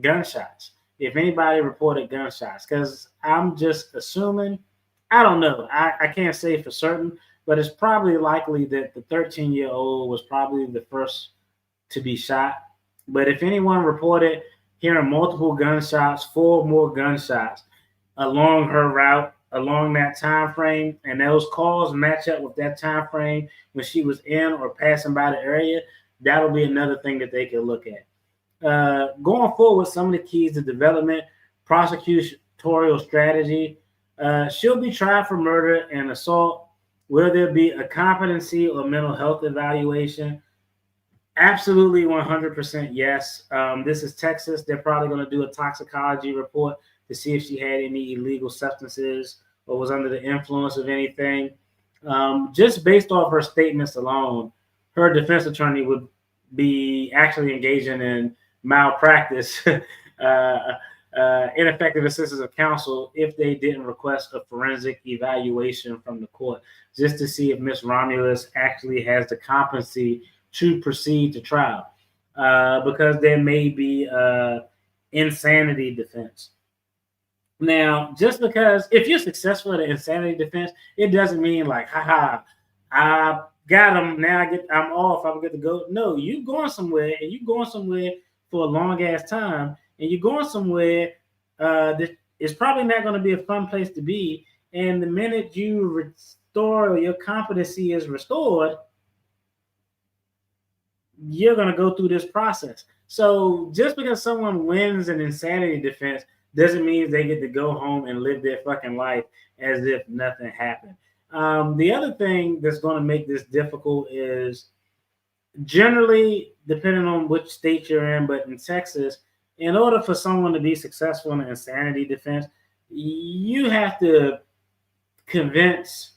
gunshots. If anybody reported gunshots, because I'm just assuming, I don't know, I can't say for certain, but it's probably likely that the 13-year-old was probably the first to be shot. But if anyone reported hearing multiple gunshots, 4 more gunshots along her route, along that time frame, and those calls match up with that time frame when she was in or passing by the area, that'll be another thing that they can look at. Going forward, some of the keys to development: prosecutorial strategy. She'll be tried for murder and assault. Will there be a competency or mental health evaluation? Absolutely, 100% yes. This is Texas. They're probably going to do a toxicology report to see if she had any illegal substances or was under the influence of anything. Just based off her statements alone, her defense attorney would be actually engaging in malpractice, ineffective assistance of counsel, if they didn't request a forensic evaluation from the court, just to see if Ms. Romulus actually has the competency to proceed to trial, because there may be insanity defense. Now, just because if you're successful at an insanity defense, it doesn't mean like, haha, I got him, now I'm off, I'm good to go. No, you going somewhere, and you going somewhere for a long ass time, and you're going somewhere that is probably not going to be a fun place to be. And the minute you restore, your competency is restored, you're going to go through this process. So just because someone wins an insanity defense doesn't mean they get to go home and live their fucking life as if nothing happened. The other thing that's going to make this difficult is, generally, depending on which state you're in, but in Texas, in order for someone to be successful in an insanity defense, you have to convince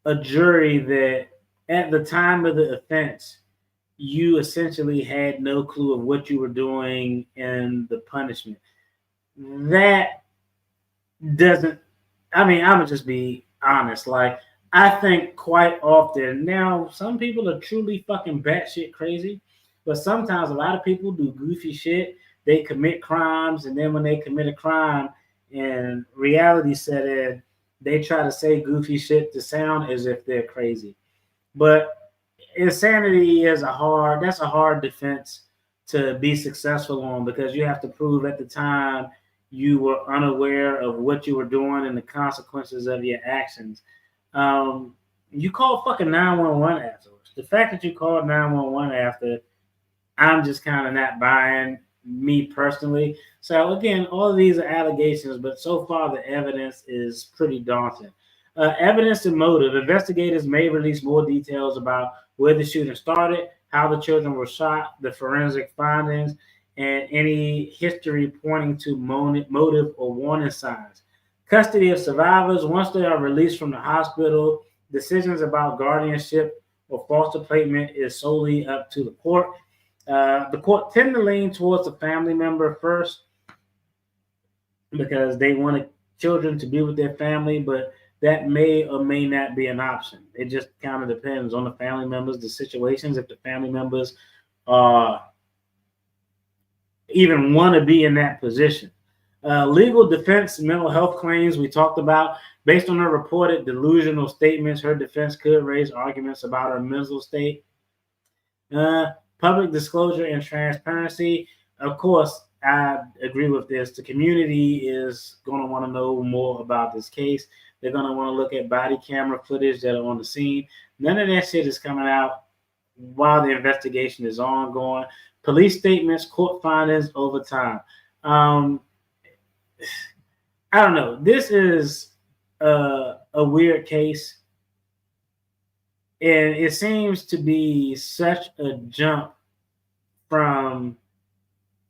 a jury that at the time of the offense, you essentially had no clue of what you were doing in the punishment. That doesn't, I mean, I'm gonna just be honest. Like, I think quite often, now some people are truly fucking batshit crazy, but sometimes a lot of people do goofy shit. They commit crimes, and then when they commit a crime and reality set in, they try to say goofy shit to sound as if they're crazy. But insanity is that's a hard defense to be successful on, because you have to prove at the time you were unaware of what you were doing and the consequences of your actions. You call fucking 911 afterwards. The fact that you called 911 after, I'm just kind of not buying, me personally. So again, all of these are allegations, but so far the evidence is pretty daunting. Evidence and motive. Investigators may release more details about where the shooting started, how the children were shot, the forensic findings, and any history pointing to motive or warning signs. Custody of survivors. Once they are released from the hospital, decisions about guardianship or foster placement is solely up to the court. The court tend to lean towards the family member first because they want children to be with their family, but that may or may not be an option. It just kind of depends on the family members, the situations. If the family members even want to be in that position. Legal defense, mental health claims we talked about. Based on her reported delusional statements, her defense could raise arguments about her mental state. Public disclosure and transparency. Of course, I agree with this. The community is going to want to know more about this case. They're going to want to look at body camera footage that are on the scene. None of that shit is coming out while the investigation is ongoing. Police statements, court findings over time. I don't know. This is a weird case. And it seems to be such a jump from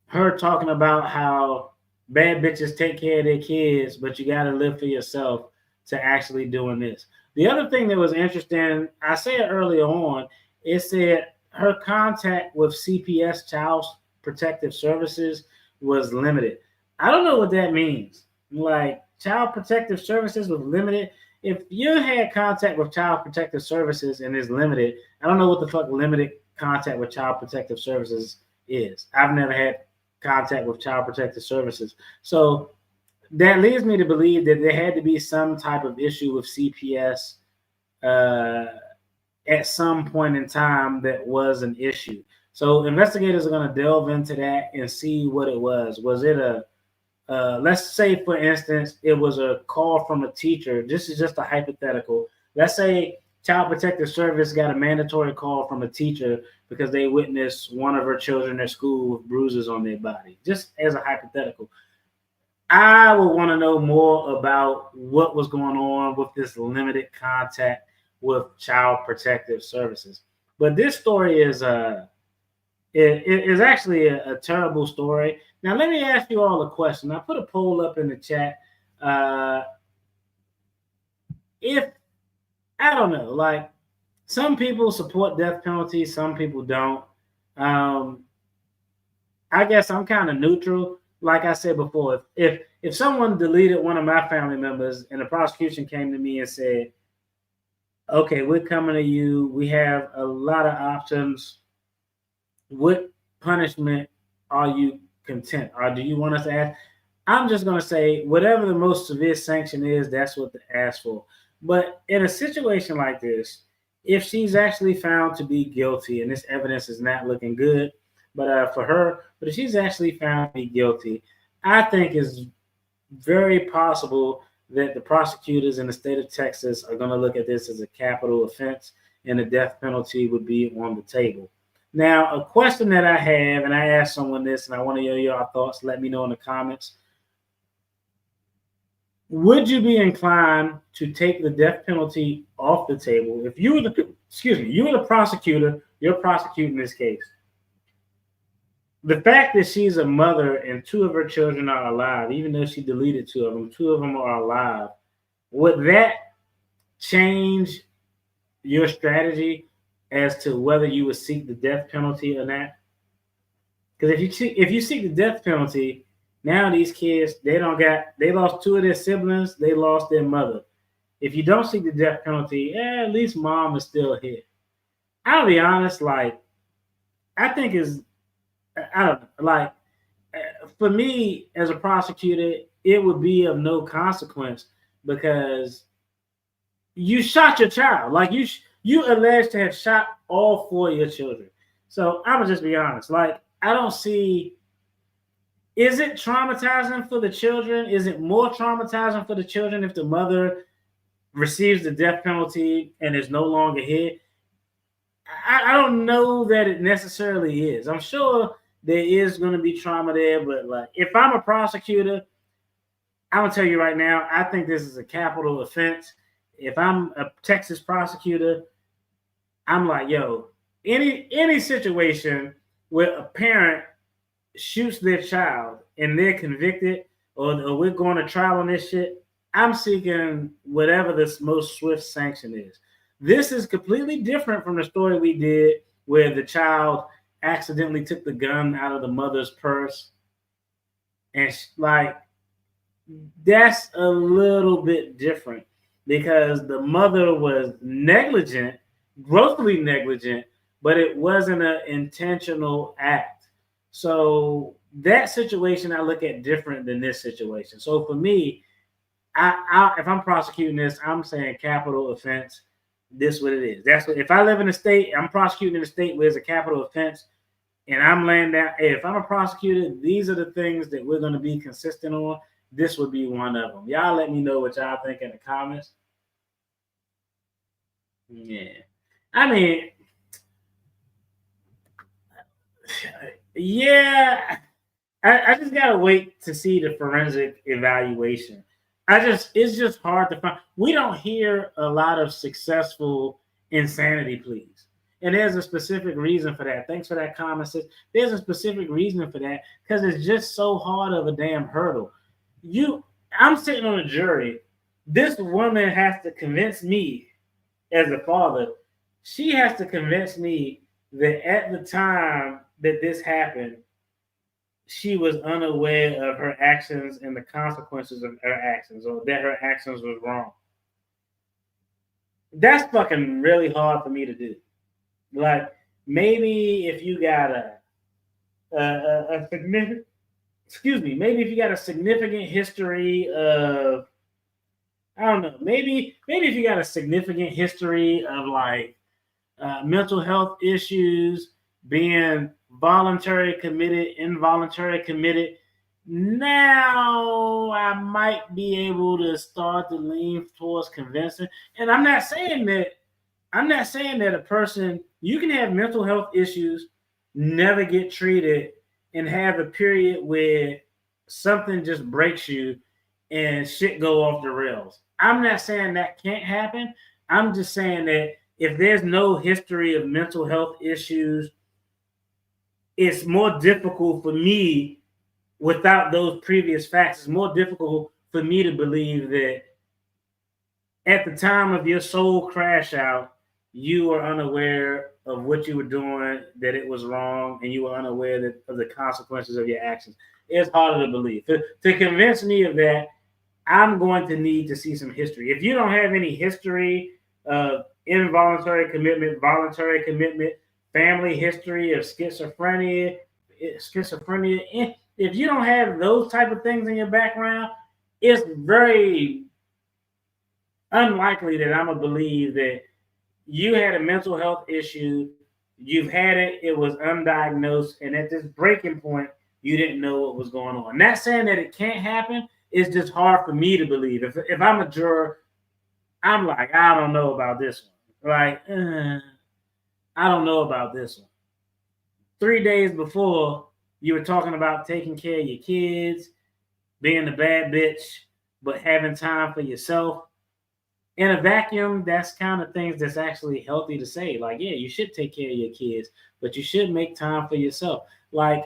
her talking about how bad bitches take care of their kids, but you got to live for yourself, to actually doing this. The other thing that was interesting, I said earlier on, it said her contact with CPS, Child Protective Services, was limited. I don't know what that means. Like, Child Protective Services was limited. If you had contact with Child Protective Services and is limited, I don't know what the fuck limited contact with Child Protective Services is. I've never had contact with Child Protective Services. So that leads me to believe that there had to be some type of issue with CPS at some point in time that was an issue. So investigators are going to delve into that and see what it was. Was it let's say, for instance, it was a call from a teacher. This is just a hypothetical. Let's say Child Protective Service got a mandatory call from a teacher because they witnessed one of her children at school with bruises on their body. Just as a hypothetical. I would want to know more about what was going on with this limited contact with Child Protective Services. But this story is it is actually a terrible story. Now, let me ask you all a question. I put a poll up in the chat. If, I don't know, like, some people support death penalty, some people don't. I guess I'm kind of neutral. Like I said before, if someone deleted one of my family members and the prosecution came to me and said, okay, we're coming to you, we have a lot of options, what punishment are you content, or do you want us to ask? I'm just going to say whatever the most severe sanction is, that's what to ask for. But in a situation like this, if she's actually found to be guilty, and this evidence is not looking good, but for her, but if she's actually found to be guilty, I think it's very possible that the prosecutors in the state of Texas are going to look at this as a capital offense, and the death penalty would be on the table. Now, a question that I have, and I asked someone this, and I want to hear your thoughts. Let me know in the comments. Would you be inclined to take the death penalty off the table if you were the prosecutor? You're prosecuting this case. The fact that she's a mother and two of her children are alive, even though she deleted two of them are alive. Would that change your strategy as to whether you would seek the death penalty or not? Because if you seek the death penalty, now these kids, they lost two of their siblings, they lost their mother. if you don't seek the death penalty, at least mom is still here. I'll be honest, like, I think I don't know, like, for me as a prosecutor, it would be of no consequence because you shot your child. Like, you alleged to have shot all 4 of your children. So I'm gonna just be honest. Like, I don't see. Is it traumatizing for the children? Is it more traumatizing for the children if the mother receives the death penalty and is no longer here? I don't know that it necessarily is. I'm sure there is going to be trauma there, but like, if I'm a prosecutor, I'm gonna tell you right now, I think this is a capital offense. If I'm a Texas prosecutor, I'm like, yo, any situation where a parent shoots their child and they're convicted, or we're going to trial on this shit, I'm seeking whatever the most swift sanction is. This is completely different from the story we did where the child accidentally took the gun out of the mother's purse. And like, that's a little bit different because the mother was negligent, grossly negligent, but it wasn't an intentional act. So that situation I look at different than this situation. So for me, if I'm prosecuting this, I'm saying capital offense. This is what it is. That's what, if I live in a state, I'm prosecuting in a state where it's a capital offense, and I'm laying down, hey, if I'm a prosecutor, these are the things that we're going to be consistent on. This would be one of them. Y'all let me know what y'all think in the comments. Yeah. I mean, yeah, I just gotta wait to see the forensic evaluation. It's just hard to find. We don't hear a lot of successful insanity pleas, and there's a specific reason for that. Thanks for that comment, sis. There's a specific reason for that because it's just so hard of a damn hurdle. I'm sitting on a jury. This woman has to convince me, as a father, she has to convince me that at the time that this happened, she was unaware of her actions and the consequences of her actions, or that her actions was wrong. That's fucking really hard for me to do. Like, maybe if you got a significant, maybe if you got a significant history of, I don't know, maybe if you got a significant history of like mental health issues, being voluntary committed, involuntary committed, now I might be able to start to lean towards convincing. And I'm not saying that a person, you can have mental health issues, never get treated, and have a period where something just breaks you and shit go off the rails. I'm not saying that can't happen. I'm just saying that if there's no history of mental health issues, it's more difficult for me without those previous facts. It's more difficult for me to believe that at the time of your soul crash out, you were unaware of what you were doing, that it was wrong, and you were unaware of the consequences of your actions. It's harder to believe. To convince me of that, I'm going to need to see some history. If you don't have any history of involuntary commitment, voluntary commitment, family history of schizophrenia, if you don't have those type of things in your background, it's very unlikely that I'm going to believe that you had a mental health issue, you've had it, it was undiagnosed, and at this breaking point, you didn't know what was going on. Not saying that it can't happen, it's just hard for me to believe. If I'm a juror, I'm like, I don't know about this one. Like, I don't know about this one. 3 days before, you were talking about taking care of your kids, being a bad bitch, but having time for yourself. In a vacuum, that's kind of things that's actually healthy to say. Like, yeah, you should take care of your kids, but you should make time for yourself. Like,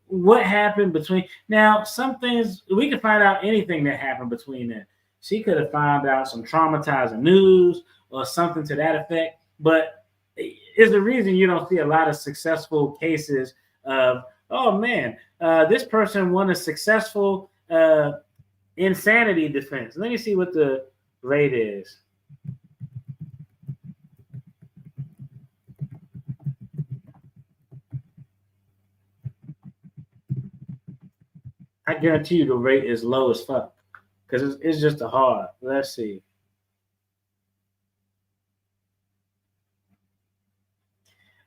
what happened between now? Some things we can find out anything that happened between them. She could have found out some traumatizing news or something to that effect. But is the reason you don't see a lot of successful cases of, oh man, this person won a successful insanity defense. Let me see what the rate is. I guarantee you the rate is low as fuck because it's just a hard. Let's see.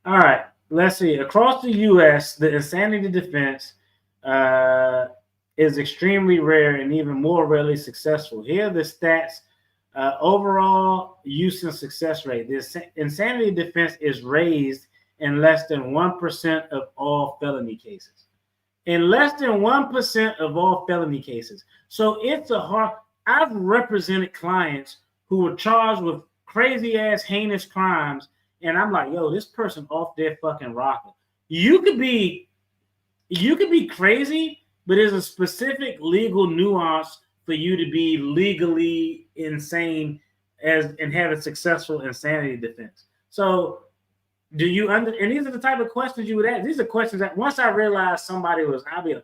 All right, let's see. Across the U.S., the insanity defense is extremely rare and even more rarely successful. Here are the stats. Overall use and success rate. The insanity defense is raised in less than 1% of all felony cases. In less than 1% of all felony cases. So it's a hard. I've represented clients who were charged with crazy ass heinous crimes, and I'm like, yo, this person off their fucking rocker. You could be crazy, but there's a specific legal nuance for you to be legally insane and have a successful insanity defense. So do you and these are the type of questions you would ask. These are questions that once I realized somebody was, I'd be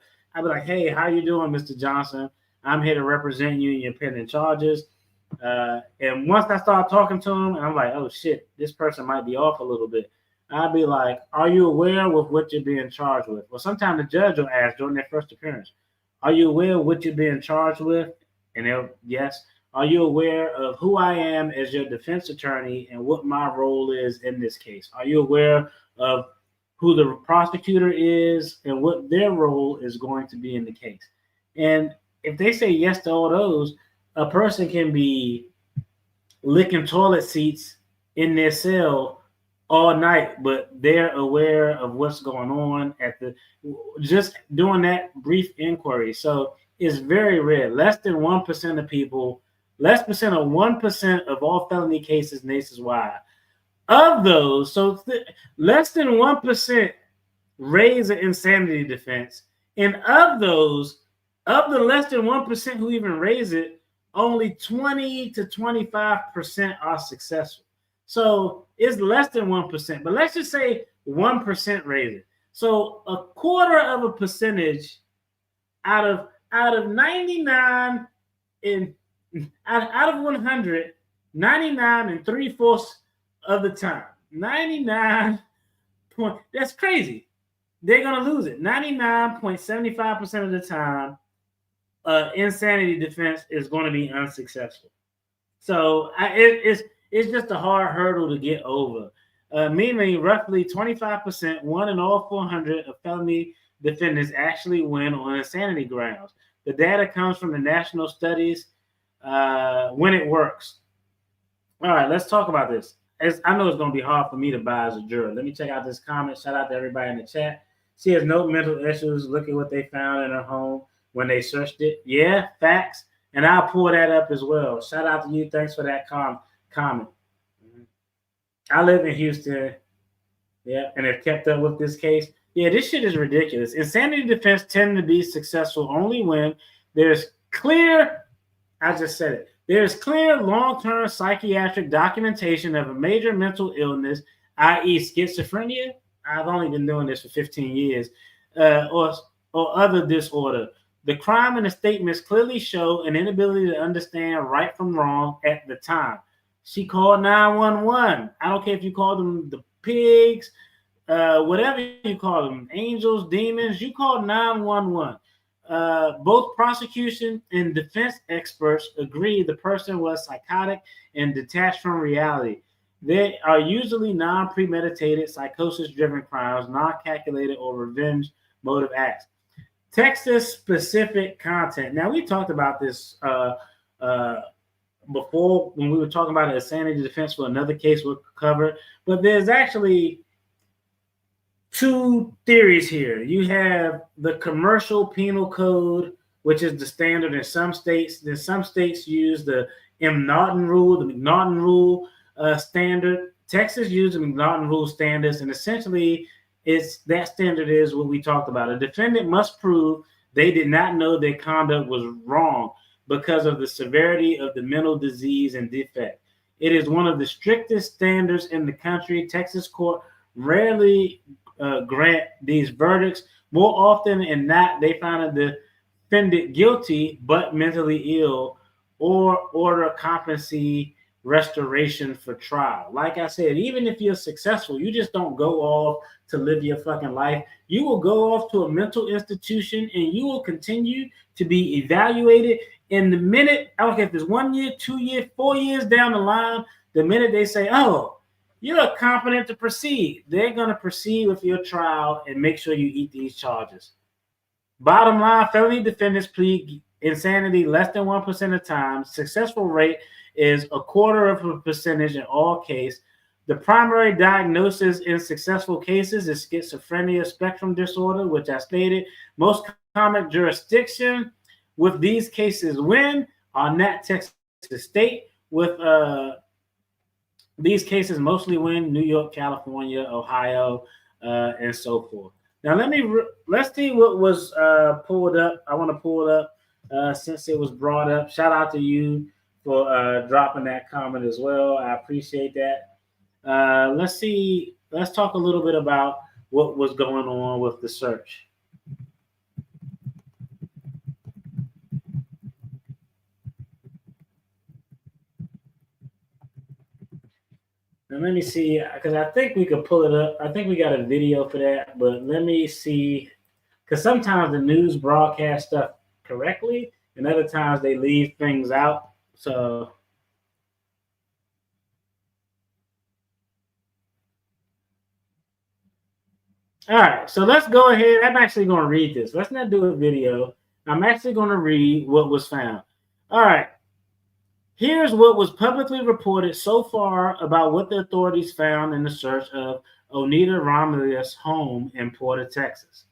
like, hey, how you doing, Mr. Johnson? I'm here to represent you in your pending charges. And once I start talking to him, and I'm like, oh shit, this person might be off a little bit. I'd be like, are you aware of what you're being charged with? Well, sometimes the judge will ask during their first appearance, are you aware of what you're being charged with? And they'll, yes. Are you aware of who I am as your defense attorney and what my role is in this case? Are you aware of who the prosecutor is and what their role is going to be in the case? And if they say yes to all those, a person can be licking toilet seats in their cell all night, but they're aware of what's going on at the just doing that brief inquiry. So it's very rare. Less than 1% of people, less percent of 1% of all felony cases nationwide. Of those, so less than 1% raise an insanity defense. And of those, of the less than 1% who even raise it, only 20 to 25% are successful. So it's less than 1%, but let's just say 1% raise it. So a quarter of a percentage out of 99 and out of 100, 99 and 3/4 of the time, 99 point. That's crazy. They're gonna lose it. 99.75% of the time, insanity defense is going to be unsuccessful. So it's just a hard hurdle to get over. Meaning, roughly 25%, 1 in all 400 of felony defendants actually win on insanity grounds. The data comes from the national studies when it works. All right, let's talk about this. I know it's going to be hard for me to buy as a juror. Let me check out this comment. Shout out to everybody in the chat. She has no mental issues. Look at what they found in her home when they searched it. Yeah, facts. And I'll pull that up as well. Shout out to you. Thanks for that comment. I live in Houston. Yeah, and have kept up with this case. Yeah, this shit is ridiculous. Insanity defense tend to be successful only when there's clear, I just said it, there's clear long-term psychiatric documentation of a major mental illness, i.e. schizophrenia. I've only been doing this for 15 years, or other disorder. The crime and the statements clearly show an inability to understand right from wrong at the time. She called 911. I don't care if you call them the pigs, whatever you call them, angels, demons, you call 911. Both prosecution and defense experts agree the person was psychotic and detached from reality. They are usually non-premeditated, psychosis-driven crimes, non-calculated or revenge motive acts. Texas-specific content. Now, we talked about this before when we were talking about insanity defense for another case we covered, but there's actually two theories here. You have the commercial penal code, which is the standard in some states. Then some states use the McNaughton rule, standard. Texas used the McNaughton rule standards, and essentially that standard is what we talked about. A defendant must prove they did not know their conduct was wrong because of the severity of the mental disease and defect. It is one of the strictest standards in the country. Texas court rarely grant these verdicts. More often than not, they find the defendant guilty but mentally ill or order competency restoration for trial. Like I said, even if you're successful, you just don't go off to live your fucking life. You will go off to a mental institution and you will continue to be evaluated. And the minute, I don't care if it's 1 year, 2 years, 4 years down the line, the minute they say, oh, you're competent to proceed, they're going to proceed with your trial and make sure you eat these charges. Bottom line, felony defendants plead insanity less than 1% of the time. Successful rate is 0.25% in all cases. The primary diagnosis in successful cases is schizophrenia spectrum disorder, which I stated. Most common jurisdiction with these cases win are not Texas State. With these cases mostly win New York, California, Ohio, and so forth. Now let's see what was pulled up. I want to pull it up since it was brought up. Shout out to you for dropping that comment as well. I appreciate that. Let's see. Let's talk a little bit about what was going on with the search. And let me see, because I think we could pull it up. I think we got a video for that, but let me see, because sometimes the news broadcast stuff correctly, and other times they leave things out. So, all right, so let's go ahead. I'm actually going to read this. Let's not do a video. I'm actually going to read what was found. All right. Here's what was publicly reported so far about what the authorities found in the search of Oninda Romelus' home in Porter, Texas.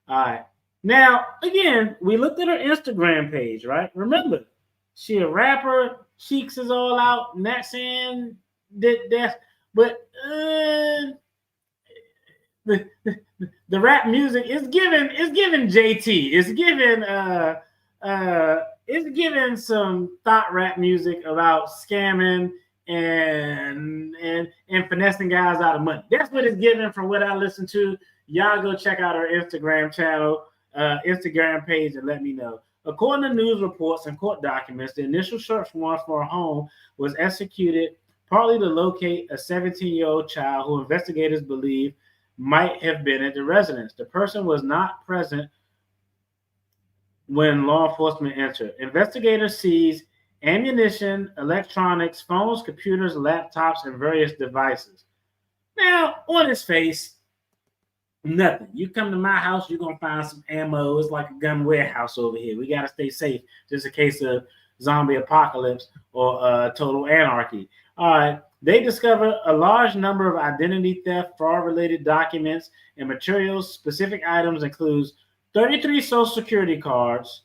All right. Now, again, we looked at her Instagram page, right? Remember, she a rapper. Cheeks is all out. Not saying that's, but the rap music is given JT. It's giving some thought rap music about scamming and finessing guys out of money. That's what it's giving from what I listen to. Y'all go check out our Instagram channel, Instagram page, and let me know. According to news reports and court documents, the initial search warrant for a home was executed partly to locate a 17-year-old child who investigators believe might have been at the residence. The person was not present when law enforcement entered. Investigators seized ammunition, electronics, phones, computers, laptops, and various devices. Now, on its face, nothing. You come to my house, you're going to find some ammo. It's like a gun warehouse over here. We got to stay safe just in case of zombie apocalypse or total anarchy. All right. They discovered a large number of identity theft, fraud-related documents, and materials. Specific items includes 33 social security cards,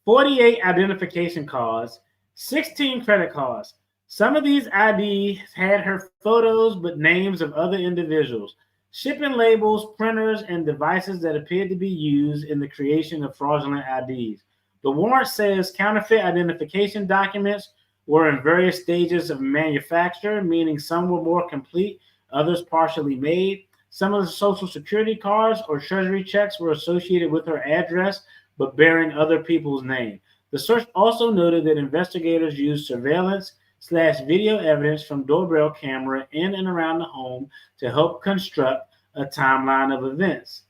48 identification cards, 16 credit cards. Some of these IDs had her photos but names of other individuals, shipping labels, printers, and devices that appeared to be used in the creation of fraudulent IDs. The warrant says counterfeit identification documents were in various stages of manufacture, meaning some were more complete, others partially made. Some of the social security cards or treasury checks were associated with her address, but bearing other people's name. The search also noted that investigators used surveillance/video evidence from doorbell camera in and around the home to help construct a timeline of events.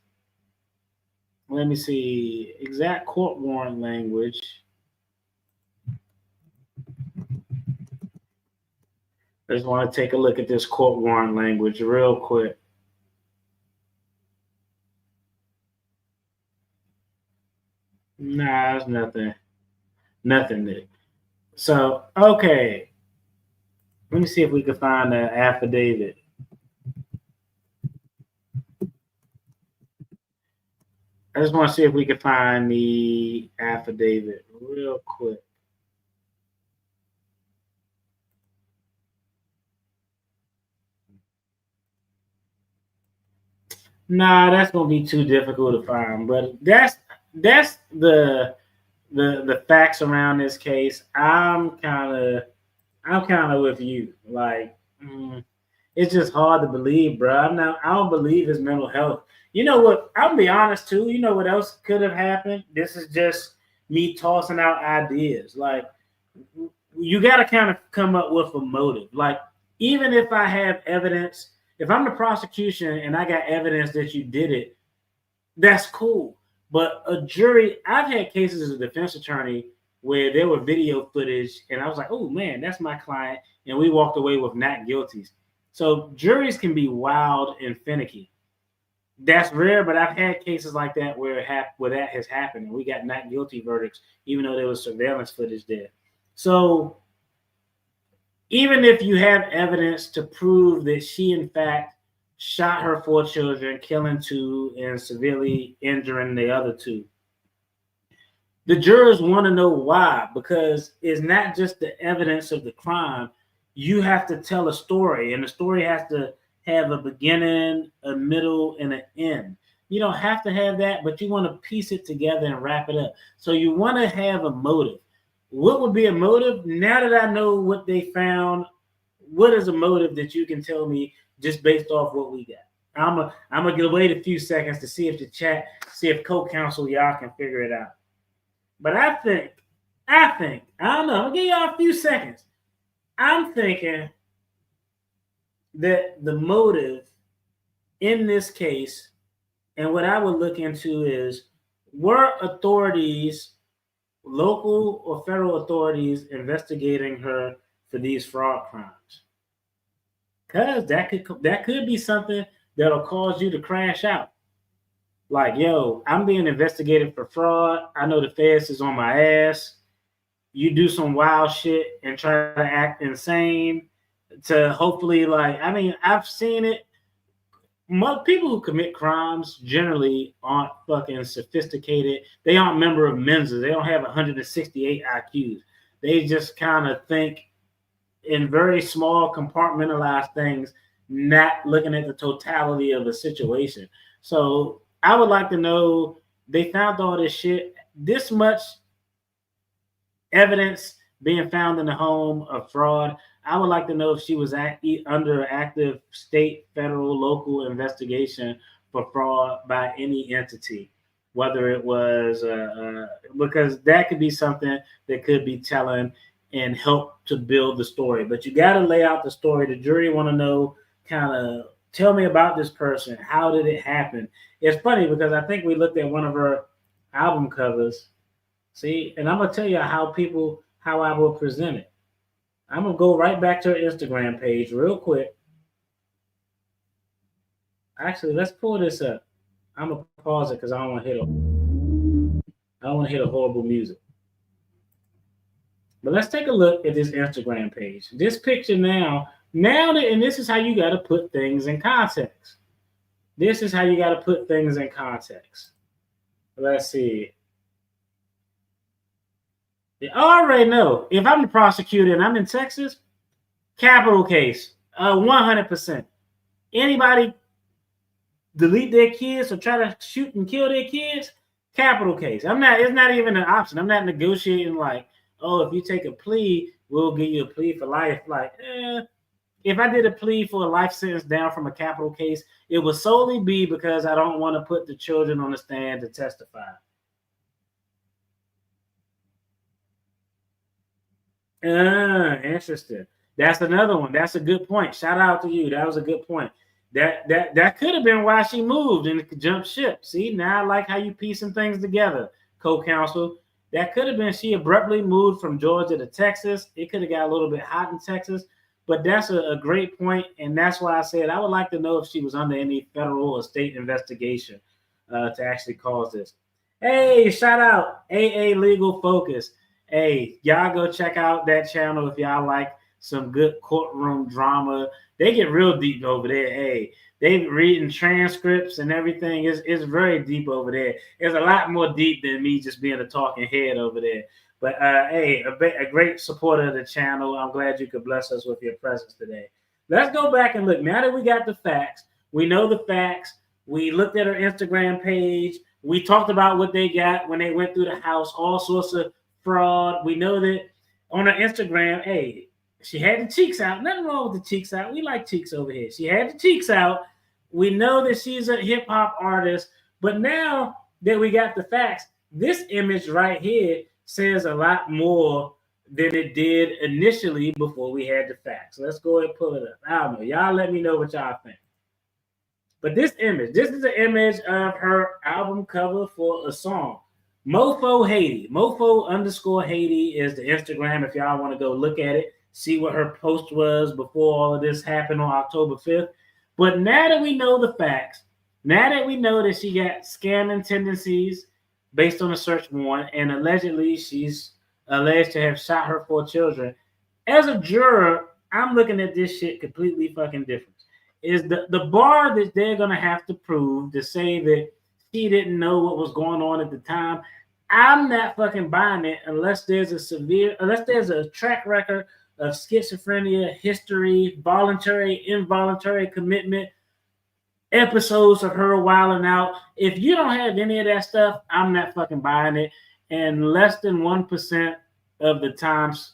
Let me see, exact court warrant language. I just want to take a look at this court warrant language real quick. Nah, it's nothing. Nothing there. So, okay. Let me see if we can find an affidavit. I just want to see if we can find the affidavit real quick. Nah, that's gonna be too difficult to find. But that's the facts around this case. I'm kind of with you. Like, it's just hard to believe, bro. I don't believe his mental health. You know what? I'll be honest too. You know what else could have happened? This is just me tossing out ideas. Like, you got to kind of come up with a motive. Like, even if I have evidence, if I'm the prosecution and I got evidence that you did it, that's cool. But a jury, I've had cases as a defense attorney where there were video footage and I was like, oh man, that's my client. And we walked away with not guilties. So juries can be wild and finicky. That's rare, but I've had cases like that where that has happened and we got not guilty verdicts, even though there was surveillance footage there. So even if you have evidence to prove that she in fact shot her 4 children, killing 2 and severely injuring the other 2, the jurors want to know why, because it's not just the evidence of the crime. You have to tell a story, and the story has to have a beginning, a middle, and an end. You don't have to have that, but you want to piece it together and wrap it up. So you want to have a motive. What would be a motive? Now that I know what they found, what is a motive that you can tell me just based off what we got? I'm gonna wait a few seconds to see if the chat, see if co-counsel y'all can figure it out. But I think, I don't know, I'll give y'all a few seconds. I'm thinking that the motive in this case, and what I would look into is, were authorities, local or federal authorities, investigating her for these fraud crimes? Because that could be something that'll cause you to crash out. Like, yo, I'm being investigated for fraud. I know the feds is on my ass. You do some wild shit and try to act insane to hopefully, like, I mean, I've seen it. Most people who commit crimes generally aren't fucking sophisticated. They aren't member of Mensa. They don't have 168 IQs. They just kind of think in very small compartmentalized things, not looking at the totality of the situation. So I would like to know, they found all this shit, this much evidence being found in the home of fraud. I would like to know if she was under active state, federal, local investigation for fraud by any entity, whether it was, because that could be something that could be telling and help to build the story. But you got to lay out the story. The jury want to know, kind of, tell me about this person. How did it happen? It's funny because I think we looked at one of her album covers. See, and I'm going to tell you how I will present it. I'm going to go right back to her Instagram page real quick. Actually, let's pull this up. I'm going to pause it because I don't want to hit a horrible music. But let's take a look at this Instagram page. This picture now, and this is how you got to put things in context. This is how you got to put things in context. Let's see. I already know, if I'm the prosecutor and I'm in Texas, capital case, 100%. Anybody delete their kids or try to shoot and kill their kids, capital case. It's not even an option. I'm not negotiating like, oh, if you take a plea, we'll give you a plea for life. Like, if I did a plea for a life sentence down from a capital case, it would solely be because I don't want to put the children on the stand to testify. Interesting. That's another one. That's a good point. Shout out to you. That was a good point. That could have been why she moved and jumped ship. See, now I like how you piecing things together, co-counsel. That could have been she abruptly moved from Georgia to Texas. It could have got a little bit hot in Texas, but that's a great point, and that's why I said I would like to know if she was under any federal or state investigation to actually cause this. Hey, shout out AA Legal Focus. Hey, y'all go check out that channel if y'all like some good courtroom drama. They get real deep over there. Hey, they reading transcripts and everything. It's very deep over there. It's a lot more deep than me just being a talking head over there. But hey, a great supporter of the channel. I'm glad you could bless us with your presence today. Let's go back and look. Now that we got the facts, we know the facts. We looked at her Instagram page. We talked about what they got when they went through the house, all sorts of fraud. We know that on her Instagram, hey, she had the cheeks out. Nothing wrong with the cheeks out. We like cheeks over here. She had the cheeks out. We know that she's a hip hop artist. But now that we got the facts, this image right here says a lot more than it did initially before we had the facts. Let's go ahead and pull it up. I don't know. Y'all let me know what y'all think. But this is an image of her album cover for a song. Mofo Haiti. Mofo_Haiti is the Instagram if y'all want to go look at it, see what her post was before all of this happened on October 5th. But now that we know the facts, now that we know that she got scamming tendencies based on a search warrant, and allegedly she's alleged to have shot her 4 children, as a juror, I'm looking at this shit completely fucking different. Is the bar that they're gonna have to prove to say that she didn't know what was going on at the time? I'm not fucking buying it unless there's a track record of schizophrenia, history, voluntary, involuntary commitment, episodes of her wilding out. If you don't have any of that stuff, I'm not fucking buying it. And less than 1% of the times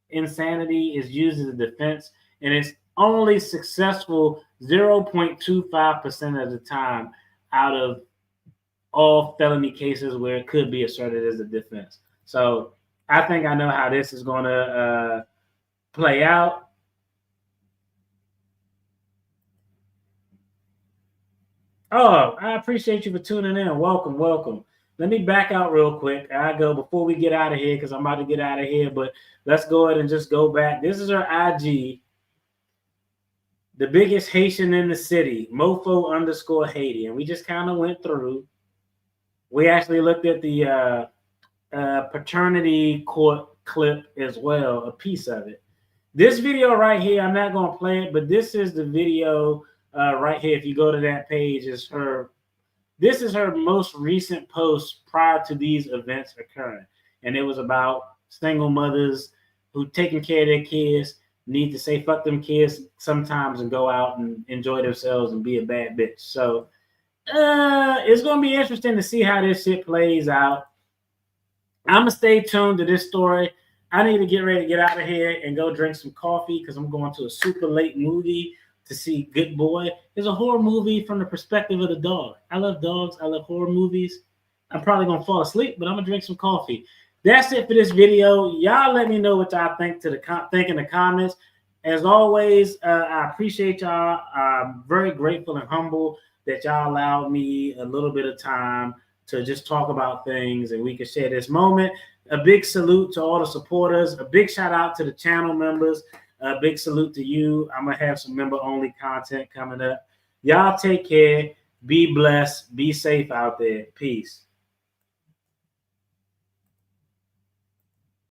insanity is used as a defense, and it's only successful 0.25% of the time out of all felony cases where it could be asserted as a defense. So I think I know how this is going to play out. Oh, I appreciate you for tuning in. Welcome, welcome. Let me back out real quick. I go before we get out of here because I'm about to get out of here, but let's go ahead and just go back. This is her IG. The biggest Haitian in the city, Mofo_Haiti. And we just kind of went through. We actually looked at the paternity court clip as well, a piece of it. This video right here, I'm not going to play it, but this is the video right here. If you go to that page, this is her most recent post prior to these events occurring. And it was about single mothers who taking care of their kids, need to say fuck them kids sometimes and go out and enjoy themselves and be a bad bitch. So it's going to be interesting to see how this shit plays out. I'm going to stay tuned to this story. I need to get ready to get out of here and go drink some coffee because I'm going to a super late movie to see Good Boy. It's a horror movie from the perspective of the dog. I love dogs. I love horror movies. I'm probably going to fall asleep, but I'm going to drink some coffee. That's it for this video. Y'all let me know what y'all think in the comments. As always, I appreciate y'all. I'm very grateful and humble that y'all allowed me a little bit of time to just talk about things and we can share this moment. A big salute to all the supporters. A big shout out to the channel members. A big salute to you. I'm going to have some member-only content coming up. Y'all take care. Be blessed. Be safe out there. Peace.